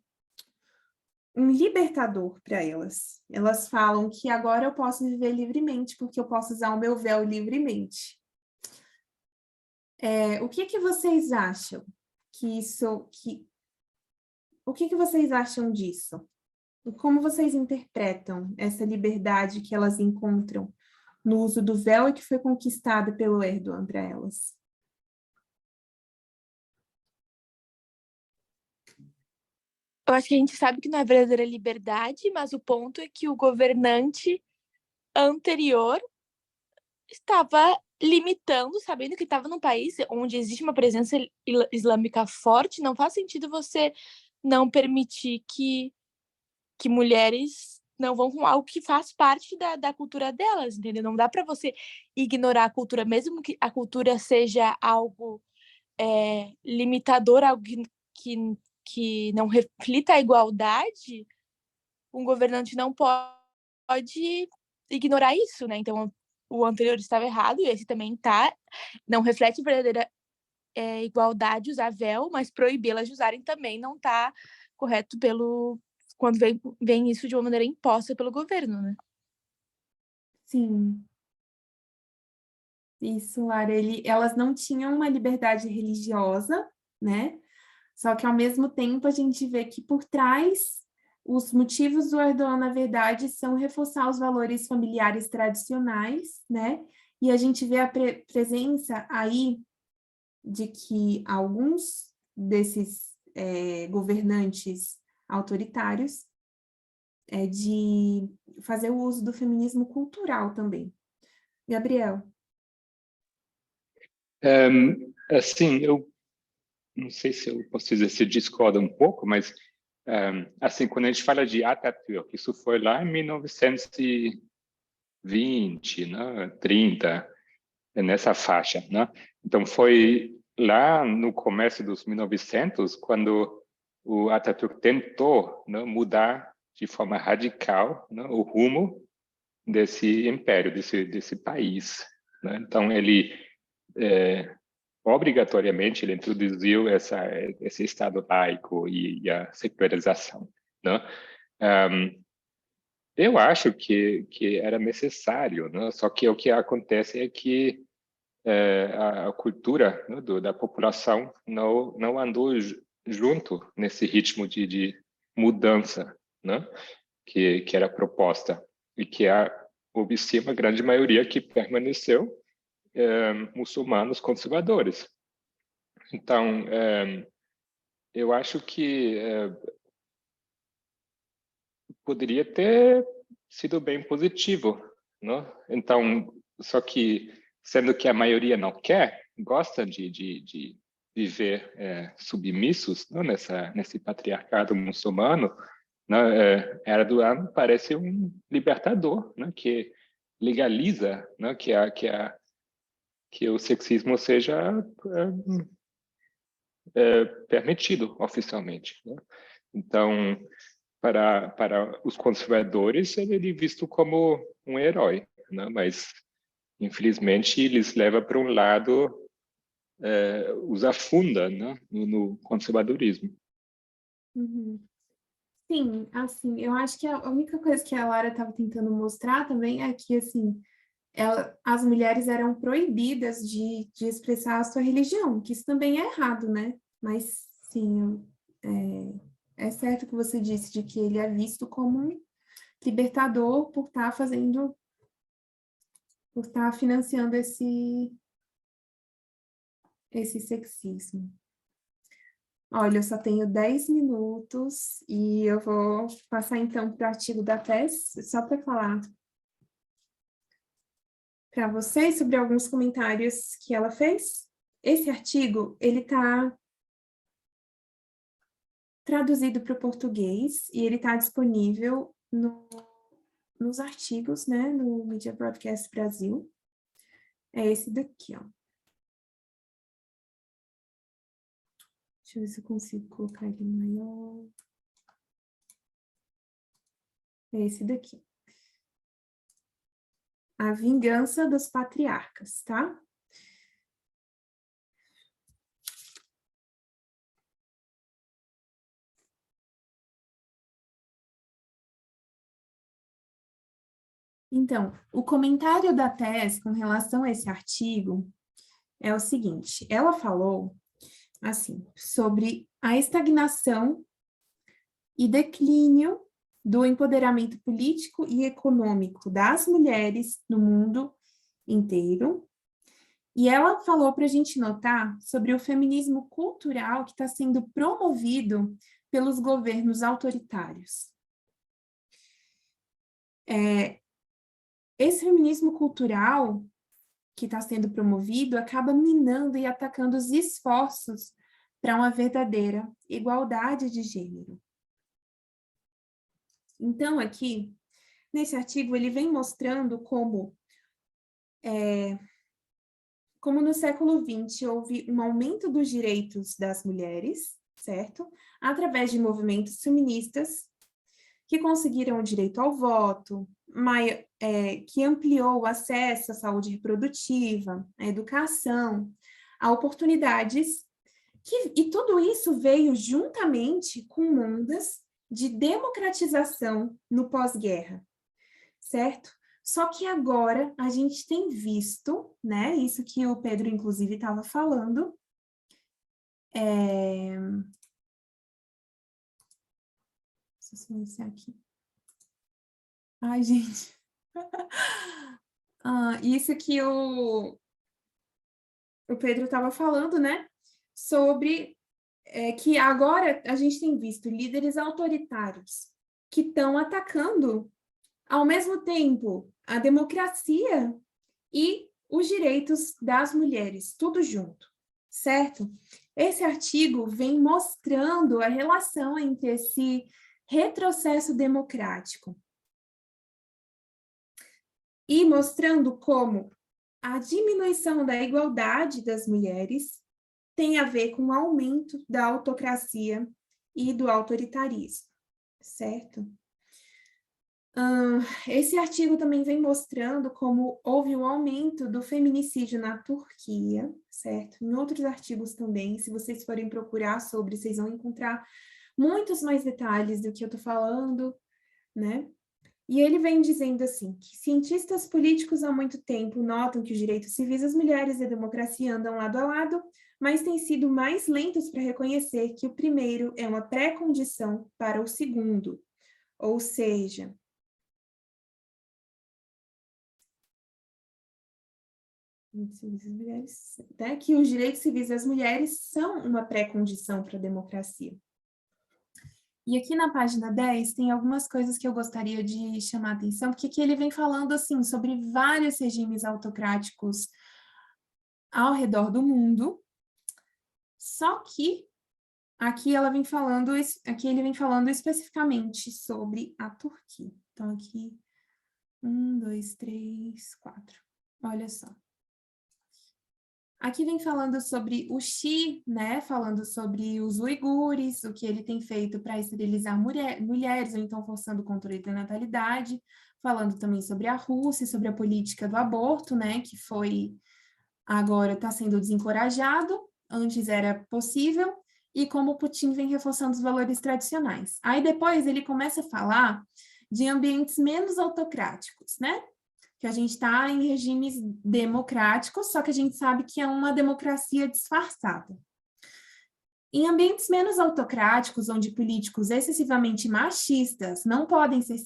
S1: libertador para elas. Elas falam que agora eu posso viver livremente, porque eu posso usar o meu véu livremente. O que vocês acham o que vocês acham disso? Como vocês interpretam essa liberdade que elas encontram no uso do véu e que foi conquistada pelo Erdogan para elas?
S9: Eu acho que a gente sabe que não é verdadeira liberdade, mas o ponto é que o governante anterior estava limitando, sabendo que estava num país onde existe uma presença islâmica forte, não faz sentido você não permitir que mulheres não vão com algo que faz parte da cultura delas, entendeu? Não dá para você ignorar a cultura, mesmo que a cultura seja algo limitador, algo que não reflita a igualdade, um governante não pode ignorar isso, né? Então, o anterior estava errado, e esse também está. Não reflete verdadeira igualdade usar véu, mas proibi-las de usarem também não está correto quando vem isso de uma maneira imposta pelo governo, né?
S1: Sim. Isso, Lara, elas não tinham uma liberdade religiosa, né? Só que, ao mesmo tempo, a gente vê que por trás, os motivos do Erdogan, na verdade, são reforçar os valores familiares tradicionais, né? E a gente vê a presença aí de que alguns desses governantes autoritários de fazer o uso do feminismo cultural também. Gabriel?
S4: Assim, eu não sei se eu posso dizer se discorda um pouco, mas assim, quando a gente fala de Atatürk, isso foi lá em 1920, né, 30, nessa faixa, né? Então foi lá no começo dos 1900 quando o Atatürk tentou, né, mudar de forma radical, né, o rumo desse império, desse país, né? Então ele obrigatoriamente ele introduziu esse Estado laico e a secularização, né? Eu acho que era necessário, né? Só que o que acontece é que a cultura, né, da população não andou junto nesse ritmo de mudança, né? Que era proposta e que houve sim uma grande maioria que permaneceu muçulmanos conservadores. Então, eu acho que poderia ter sido bem positivo, né? Então, só que, sendo que a maioria não quer, gosta de viver submissos, né, nesse patriarcado muçulmano, né? Erdogan parece um libertador, né, que legaliza, né, que o sexismo seja permitido oficialmente, né? Então, para os conservadores, ele é visto como um herói, né? Mas, infelizmente, eles levam para um lado, os afunda, né, no conservadorismo.
S1: Uhum. Sim, assim, eu acho que a única coisa que a Lara estava tentando mostrar também é que, assim, as mulheres eram proibidas de expressar a sua religião, que isso também é errado, né? Mas, sim, é certo o que você disse, de que ele é visto como um libertador por estar financiando esse sexismo. Olha, eu só tenho 10 minutos e eu vou passar então para o artigo da Tess, só para falar para vocês sobre alguns comentários que ela fez. esse artigo, ele está traduzido para o português e ele está disponível nos artigos, né, no Media Broadcast Brasil. É esse daqui, ó. Deixa eu ver se eu consigo colocar ele maior. É esse daqui. A Vingança dos Patriarcas, tá? Então, o comentário da Tess com relação a esse artigo é o seguinte, ela falou, assim, sobre a estagnação e declínio do empoderamento político e econômico das mulheres no mundo inteiro. E ela falou para a gente notar sobre o feminismo cultural que está sendo promovido pelos governos autoritários. Esse feminismo cultural que está sendo promovido acaba minando e atacando os esforços para uma verdadeira igualdade de gênero. Então, aqui, nesse artigo, ele vem mostrando como no século XX houve um aumento dos direitos das mulheres, certo? Através de movimentos feministas que conseguiram o direito ao voto, que ampliou o acesso à saúde reprodutiva, à educação, a oportunidades, e tudo isso veio juntamente com ondas de democratização no pós-guerra, certo? Só que agora a gente tem visto, né, isso que o Pedro, inclusive, estava falando, deixa eu silenciar aqui. Ai, gente. Isso que o Pedro estava falando, né, sobre que agora a gente tem visto líderes autoritários que estão atacando, ao mesmo tempo, a democracia e os direitos das mulheres, tudo junto, certo? Esse artigo vem mostrando a relação entre esse retrocesso democrático e mostrando como a diminuição da igualdade das mulheres tem a ver com o aumento da autocracia e do autoritarismo, certo? Esse artigo também vem mostrando como houve um aumento do feminicídio na Turquia, certo? Em outros artigos também, se vocês forem procurar sobre, vocês vão encontrar muitos mais detalhes do que eu estou falando, né? E ele vem dizendo assim, que cientistas políticos há muito tempo notam que os direitos civis das mulheres e a democracia andam lado a lado, mas têm sido mais lentos para reconhecer que o primeiro é uma pré-condição para o segundo. Ou seja, que os direitos civis das mulheres são uma pré-condição para a democracia. E aqui na página 10 tem algumas coisas que eu gostaria de chamar a atenção, porque aqui ele vem falando assim, sobre vários regimes autocráticos ao redor do mundo, só que aqui ele vem falando especificamente sobre a Turquia. Então aqui, 1, 2, 3, 4. Olha só. Aqui vem falando sobre o Xi, né, falando sobre os uigures, o que ele tem feito para esterilizar mulheres, ou então forçando o controle da natalidade, falando também sobre a Rússia, sobre a política do aborto, né, que agora está sendo desencorajado, antes era possível, e como Putin vem reforçando os valores tradicionais. Aí depois ele começa a falar de ambientes menos autocráticos, né, que a gente está em regimes democráticos, só que a gente sabe que é uma democracia disfarçada. Em ambientes menos autocráticos, onde políticos excessivamente machistas não podem ser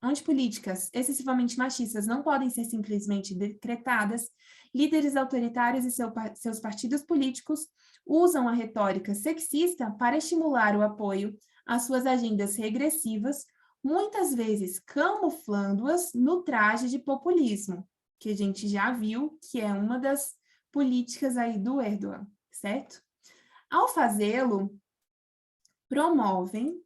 S1: onde políticas excessivamente machistas não podem ser simplesmente decretadas, líderes autoritários e seus partidos políticos usam a retórica sexista para estimular o apoio às suas agendas regressivas, muitas vezes camuflando-as no traje de populismo, que a gente já viu que é uma das políticas aí do Erdogan, certo? Ao fazê-lo, promovem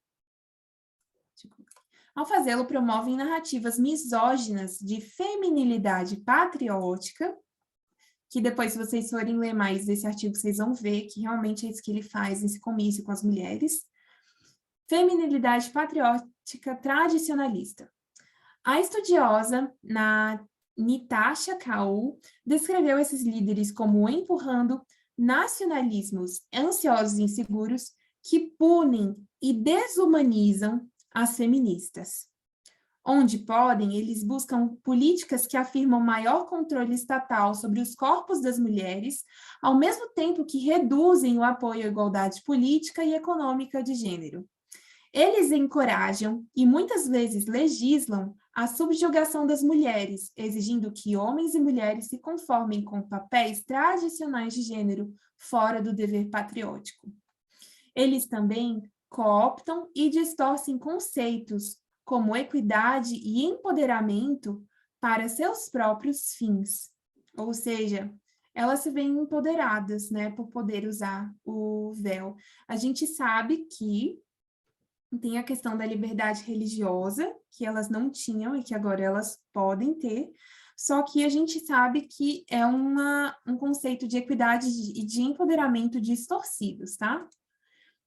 S1: narrativas misóginas de feminilidade patriótica, que depois, se vocês forem ler mais desse artigo, vocês vão ver que realmente é isso que ele faz nesse comício com as mulheres. Feminilidade patriótica tradicionalista. A estudiosa Natasha Kaul descreveu esses líderes como empurrando nacionalismos ansiosos e inseguros que punem e desumanizam as feministas. Onde podem, eles buscam políticas que afirmam maior controle estatal sobre os corpos das mulheres, ao mesmo tempo que reduzem o apoio à igualdade política e econômica de gênero. Eles encorajam e muitas vezes legislam a subjugação das mulheres, exigindo que homens e mulheres se conformem com papéis tradicionais de gênero fora do dever patriótico. Eles também cooptam e distorcem conceitos como equidade e empoderamento para seus próprios fins. Ou seja, elas se veem empoderadas, né, por poder usar o véu. A gente sabe que tem a questão da liberdade religiosa, que elas não tinham e que agora elas podem ter, só que a gente sabe que é um conceito de equidade e de empoderamento distorcidos, tá?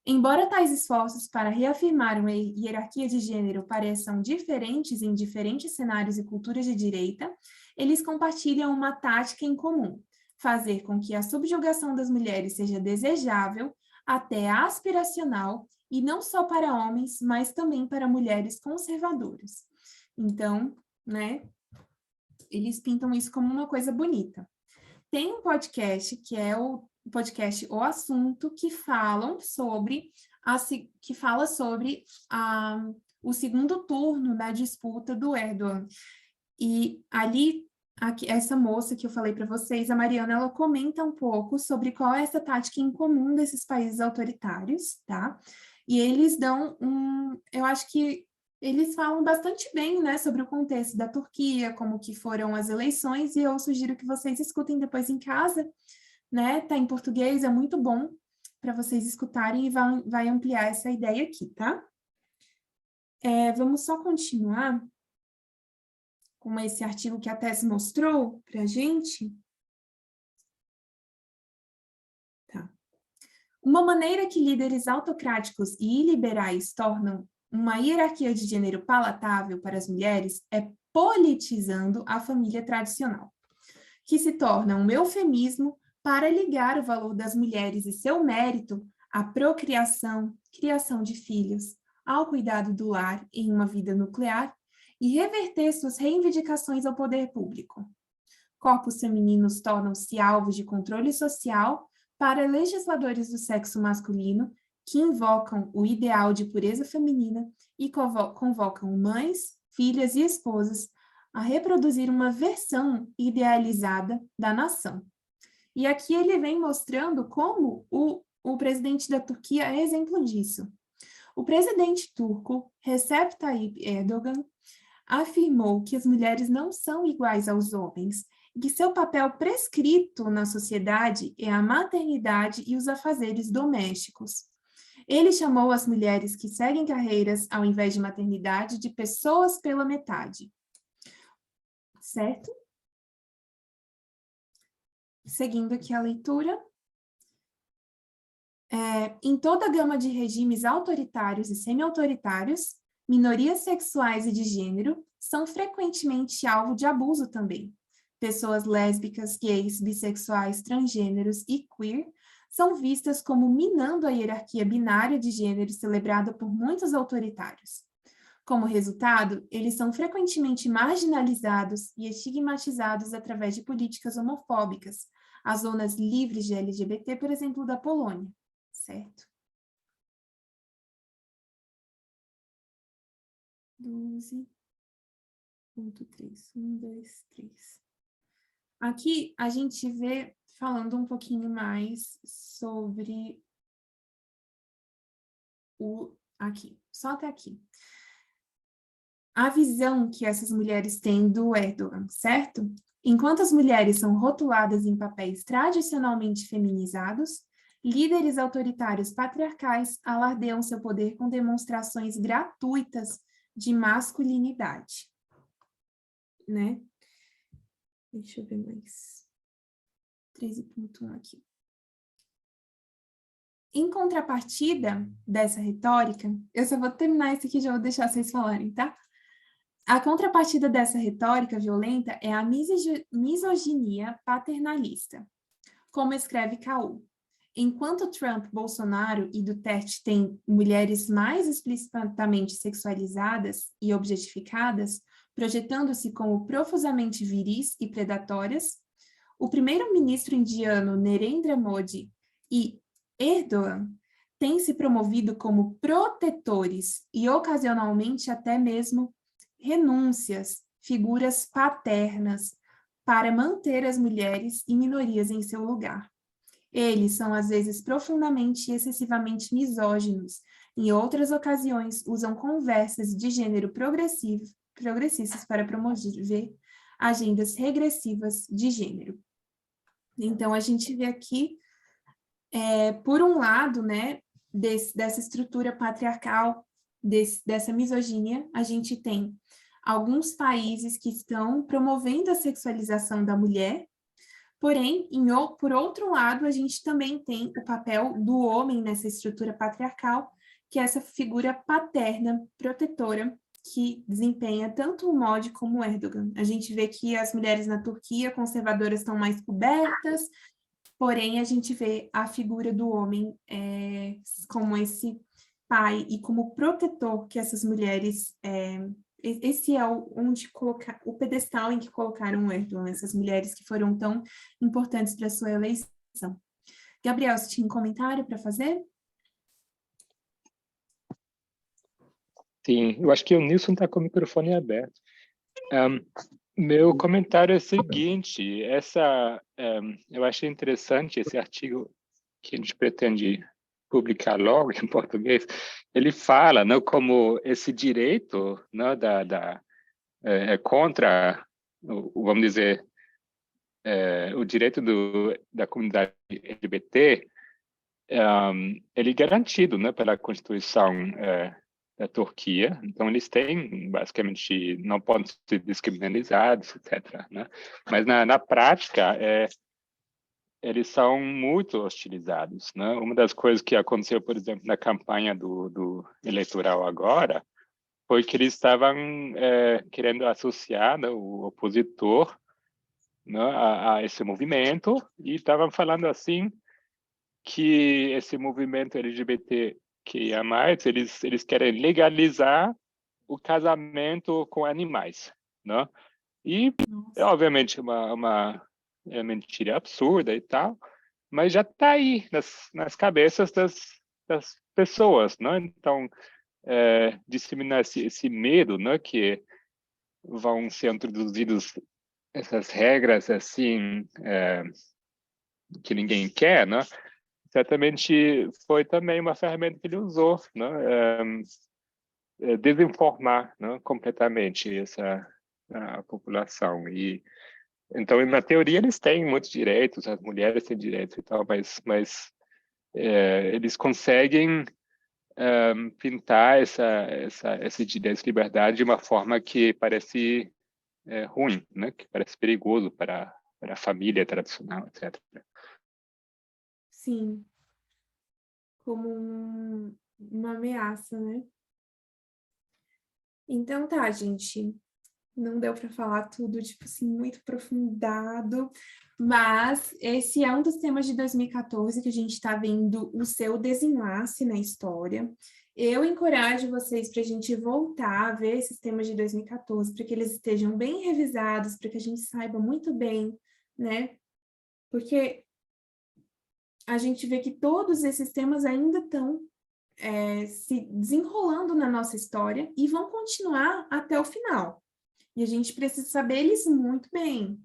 S1: Embora tais esforços para reafirmar uma hierarquia de gênero pareçam diferentes em diferentes cenários e culturas de direita, eles compartilham uma tática em comum: fazer com que a subjugação das mulheres seja desejável, até aspiracional, e não só para homens, mas também para mulheres conservadoras. Então, né, eles pintam isso como uma coisa bonita. Tem um podcast que é o podcast O Assunto, que fala sobre o segundo turno da disputa do Erdogan. E ali, essa moça que eu falei para vocês, a Mariana, ela comenta um pouco sobre qual é essa tática em comum desses países autoritários, tá? E eles dão eu acho que eles falam bastante bem, né, sobre o contexto da Turquia, como que foram as eleições, e eu sugiro que vocês escutem depois em casa, né, tá em português, é muito bom para vocês escutarem e vai ampliar essa ideia aqui, tá? Vamos só continuar com esse artigo que a Tess mostrou para a gente. Tá. Uma maneira que líderes autocráticos e iliberais tornam uma hierarquia de gênero palatável para as mulheres é politizando a família tradicional, que se torna um eufemismo para ligar o valor das mulheres e seu mérito à procriação, criação de filhos, ao cuidado do lar em uma vida nuclear e reverter suas reivindicações ao poder público. Corpos femininos tornam-se alvos de controle social para legisladores do sexo masculino que invocam o ideal de pureza feminina e convocam mães, filhas e esposas a reproduzir uma versão idealizada da nação. E aqui ele vem mostrando como o presidente da Turquia é exemplo disso. O presidente turco, Recep Tayyip Erdogan, afirmou que as mulheres não são iguais aos homens e que seu papel prescrito na sociedade é a maternidade e os afazeres domésticos. Ele chamou as mulheres que seguem carreiras ao invés de maternidade de pessoas pela metade. Certo? Seguindo aqui a leitura. Em toda a gama de regimes autoritários e semi-autoritários, minorias sexuais e de gênero são frequentemente alvo de abuso também. Pessoas lésbicas, gays, bissexuais, transgêneros e queer são vistas como minando a hierarquia binária de gênero celebrada por muitos autoritários. Como resultado, eles são frequentemente marginalizados e estigmatizados através de políticas homofóbicas, as zonas livres de LGBT, por exemplo, da Polônia, certo? 12.3, 1, 2, 3. Aqui a gente vê, falando um pouquinho mais sobre aqui, só até aqui. A visão que essas mulheres têm do Erdogan, certo? Enquanto as mulheres são rotuladas em papéis tradicionalmente feminizados, líderes autoritários patriarcais alardeiam seu poder com demonstrações gratuitas de masculinidade, né? Deixa eu ver mais. 13.1 aqui. Em contrapartida dessa retórica, eu só vou terminar esse aqui e já vou deixar vocês falarem, tá? A contrapartida dessa retórica violenta é a misoginia paternalista. Como escreve Caul, enquanto Trump, Bolsonaro e Duterte têm mulheres mais explicitamente sexualizadas e objetificadas, projetando-se como profusamente viris e predatórias, o primeiro-ministro indiano Narendra Modi e Erdogan têm se promovido como protetores e ocasionalmente até mesmo renúncias, figuras paternas, para manter as mulheres e minorias em seu lugar. Eles são, às vezes, profundamente e excessivamente misóginos. Em outras ocasiões, usam conversas de gênero progressistas para promover agendas regressivas de gênero. Então, a gente vê aqui, por um lado, né, dessa estrutura patriarcal, dessa misoginia, a gente tem alguns países que estão promovendo a sexualização da mulher, porém, por outro lado, a gente também tem o papel do homem nessa estrutura patriarcal, que é essa figura paterna, protetora, que desempenha tanto o Modi como o Erdogan. A gente vê que as mulheres na Turquia conservadoras estão mais cobertas, porém, a gente vê a figura do homem como esse pai e como protetor que essas mulheres... esse é o pedestal em que colocaram o Erdogan, essas mulheres que foram tão importantes para a sua eleição. Gabriel, você tinha um comentário para fazer?
S4: Sim, eu acho que o Nilson está com o microfone aberto. Meu comentário é o seguinte, eu achei interessante esse artigo que a gente pretende publicar logo em português. Ele fala, né, como esse direito, né, contra, vamos dizer, o direito da comunidade LGBT, ele é garantido, né, pela Constituição da Turquia. Então, eles têm, basicamente, não podem ser descriminalizados, etc., né? Mas, na prática, eles são muito hostilizados, né? Uma das coisas que aconteceu, por exemplo, na campanha do eleitoral agora, foi que eles estavam querendo associar, né, o opositor, né, a esse movimento, e estavam falando assim que esse movimento LGBTQIA+, eles querem legalizar o casamento com animais, né? E, obviamente, uma mentira absurda e tal, mas já está aí nas cabeças das pessoas, né? Então, disseminar esse medo, né, que vão ser introduzidos essas regras assim que ninguém quer, né? Certamente foi também uma ferramenta que ele usou, né? Desinformar, né, completamente a população. E então, na teoria, eles têm muitos direitos, as mulheres têm direitos e tal, mas eles conseguem pintar esse direito de liberdade de uma forma que parece ruim, né? Que parece perigoso para a família tradicional, etc.
S1: Sim, como uma ameaça, né? Então tá, gente. Não deu para falar tudo, tipo assim, muito aprofundado, mas esse é um dos temas de 2014 que a gente está vendo o seu desenlace na história. Eu encorajo vocês para a gente voltar a ver esses temas de 2014, para que eles estejam bem revisados, para que a gente saiba muito bem, né? Porque a gente vê que todos esses temas ainda estão se desenrolando na nossa história e vão continuar até o final. E a gente precisa saber eles muito bem,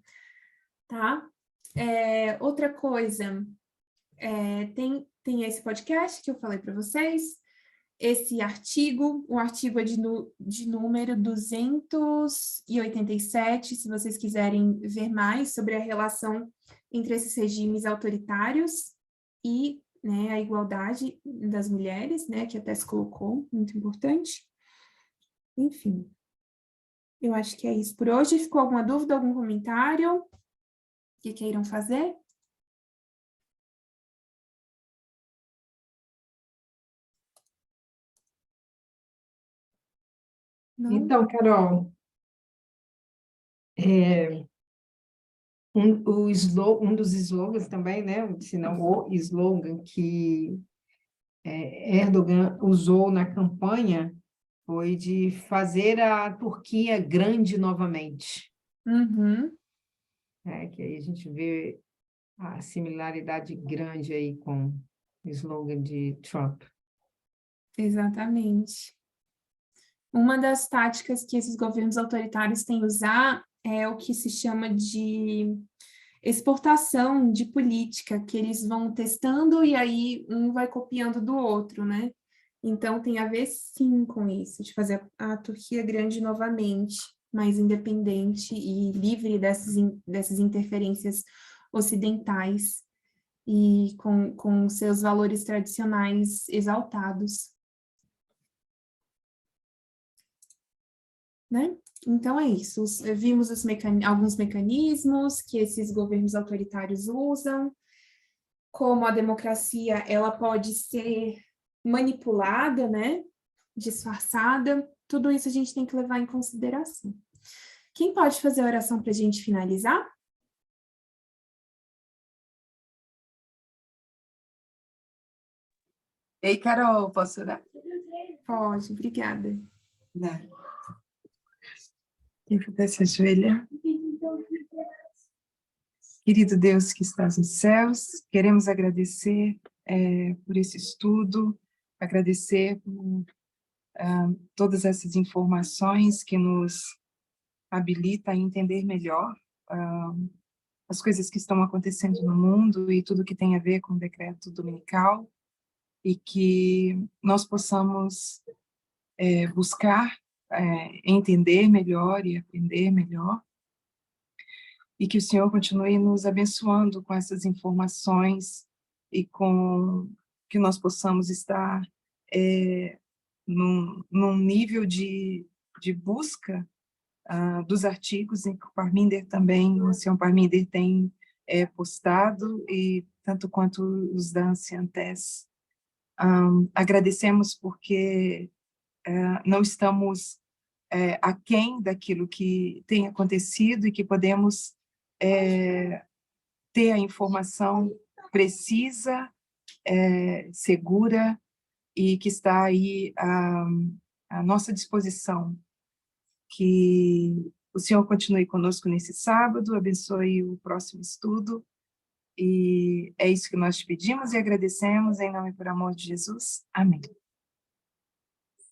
S1: tá? Outra coisa, tem esse podcast que eu falei para vocês, esse artigo, o artigo é de número 287, se vocês quiserem ver mais sobre a relação entre esses regimes autoritários e, né, a igualdade das mulheres, né, que até se colocou, muito importante. Enfim, eu acho que é isso por hoje. Ficou alguma dúvida, algum comentário que queiram fazer? Não?
S6: Então, Carol, um dos slogans também, né, se não o slogan que Erdogan usou na campanha foi de fazer a Turquia grande novamente.
S1: Uhum.
S6: Que aí a gente vê a similaridade grande aí com o slogan de Trump.
S1: Exatamente. Uma das táticas que esses governos autoritários têm usar é o que se chama de exportação de política, que eles vão testando e aí um vai copiando do outro, né? Então tem a ver sim com isso, de fazer a Turquia grande novamente, mais independente e livre dessas interferências ocidentais e com seus valores tradicionais exaltados. Né? Então, é isso. Vimos alguns mecanismos que esses governos autoritários usam, como a democracia ela pode ser manipulada, né? Disfarçada. Tudo isso a gente tem que levar em consideração. Quem pode fazer a oração para a gente finalizar?
S10: Ei, Carol, posso orar?
S1: Pode, obrigada.
S10: Não. Quem puder se ajoelhar. Querido Deus que estás nos céus, queremos agradecer por esse estudo, agradecer por todas essas informações que nos habilita a entender melhor as coisas que estão acontecendo no mundo e tudo que tem a ver com o decreto dominical, e que nós possamos buscar entender melhor e aprender melhor, e que o Senhor continue nos abençoando com essas informações e com que nós possamos estar num nível de busca dos artigos em que o Parminder também, o senhor Parminder tem postado, e tanto quanto os da Anciantes. Agradecemos porque não estamos aquém daquilo que tem acontecido e que podemos ter a informação precisa, segura, e que está aí à nossa disposição. Que o Senhor continue conosco nesse sábado, abençoe o próximo estudo, e é isso que nós te pedimos e agradecemos, em nome e por amor de Jesus. Amém.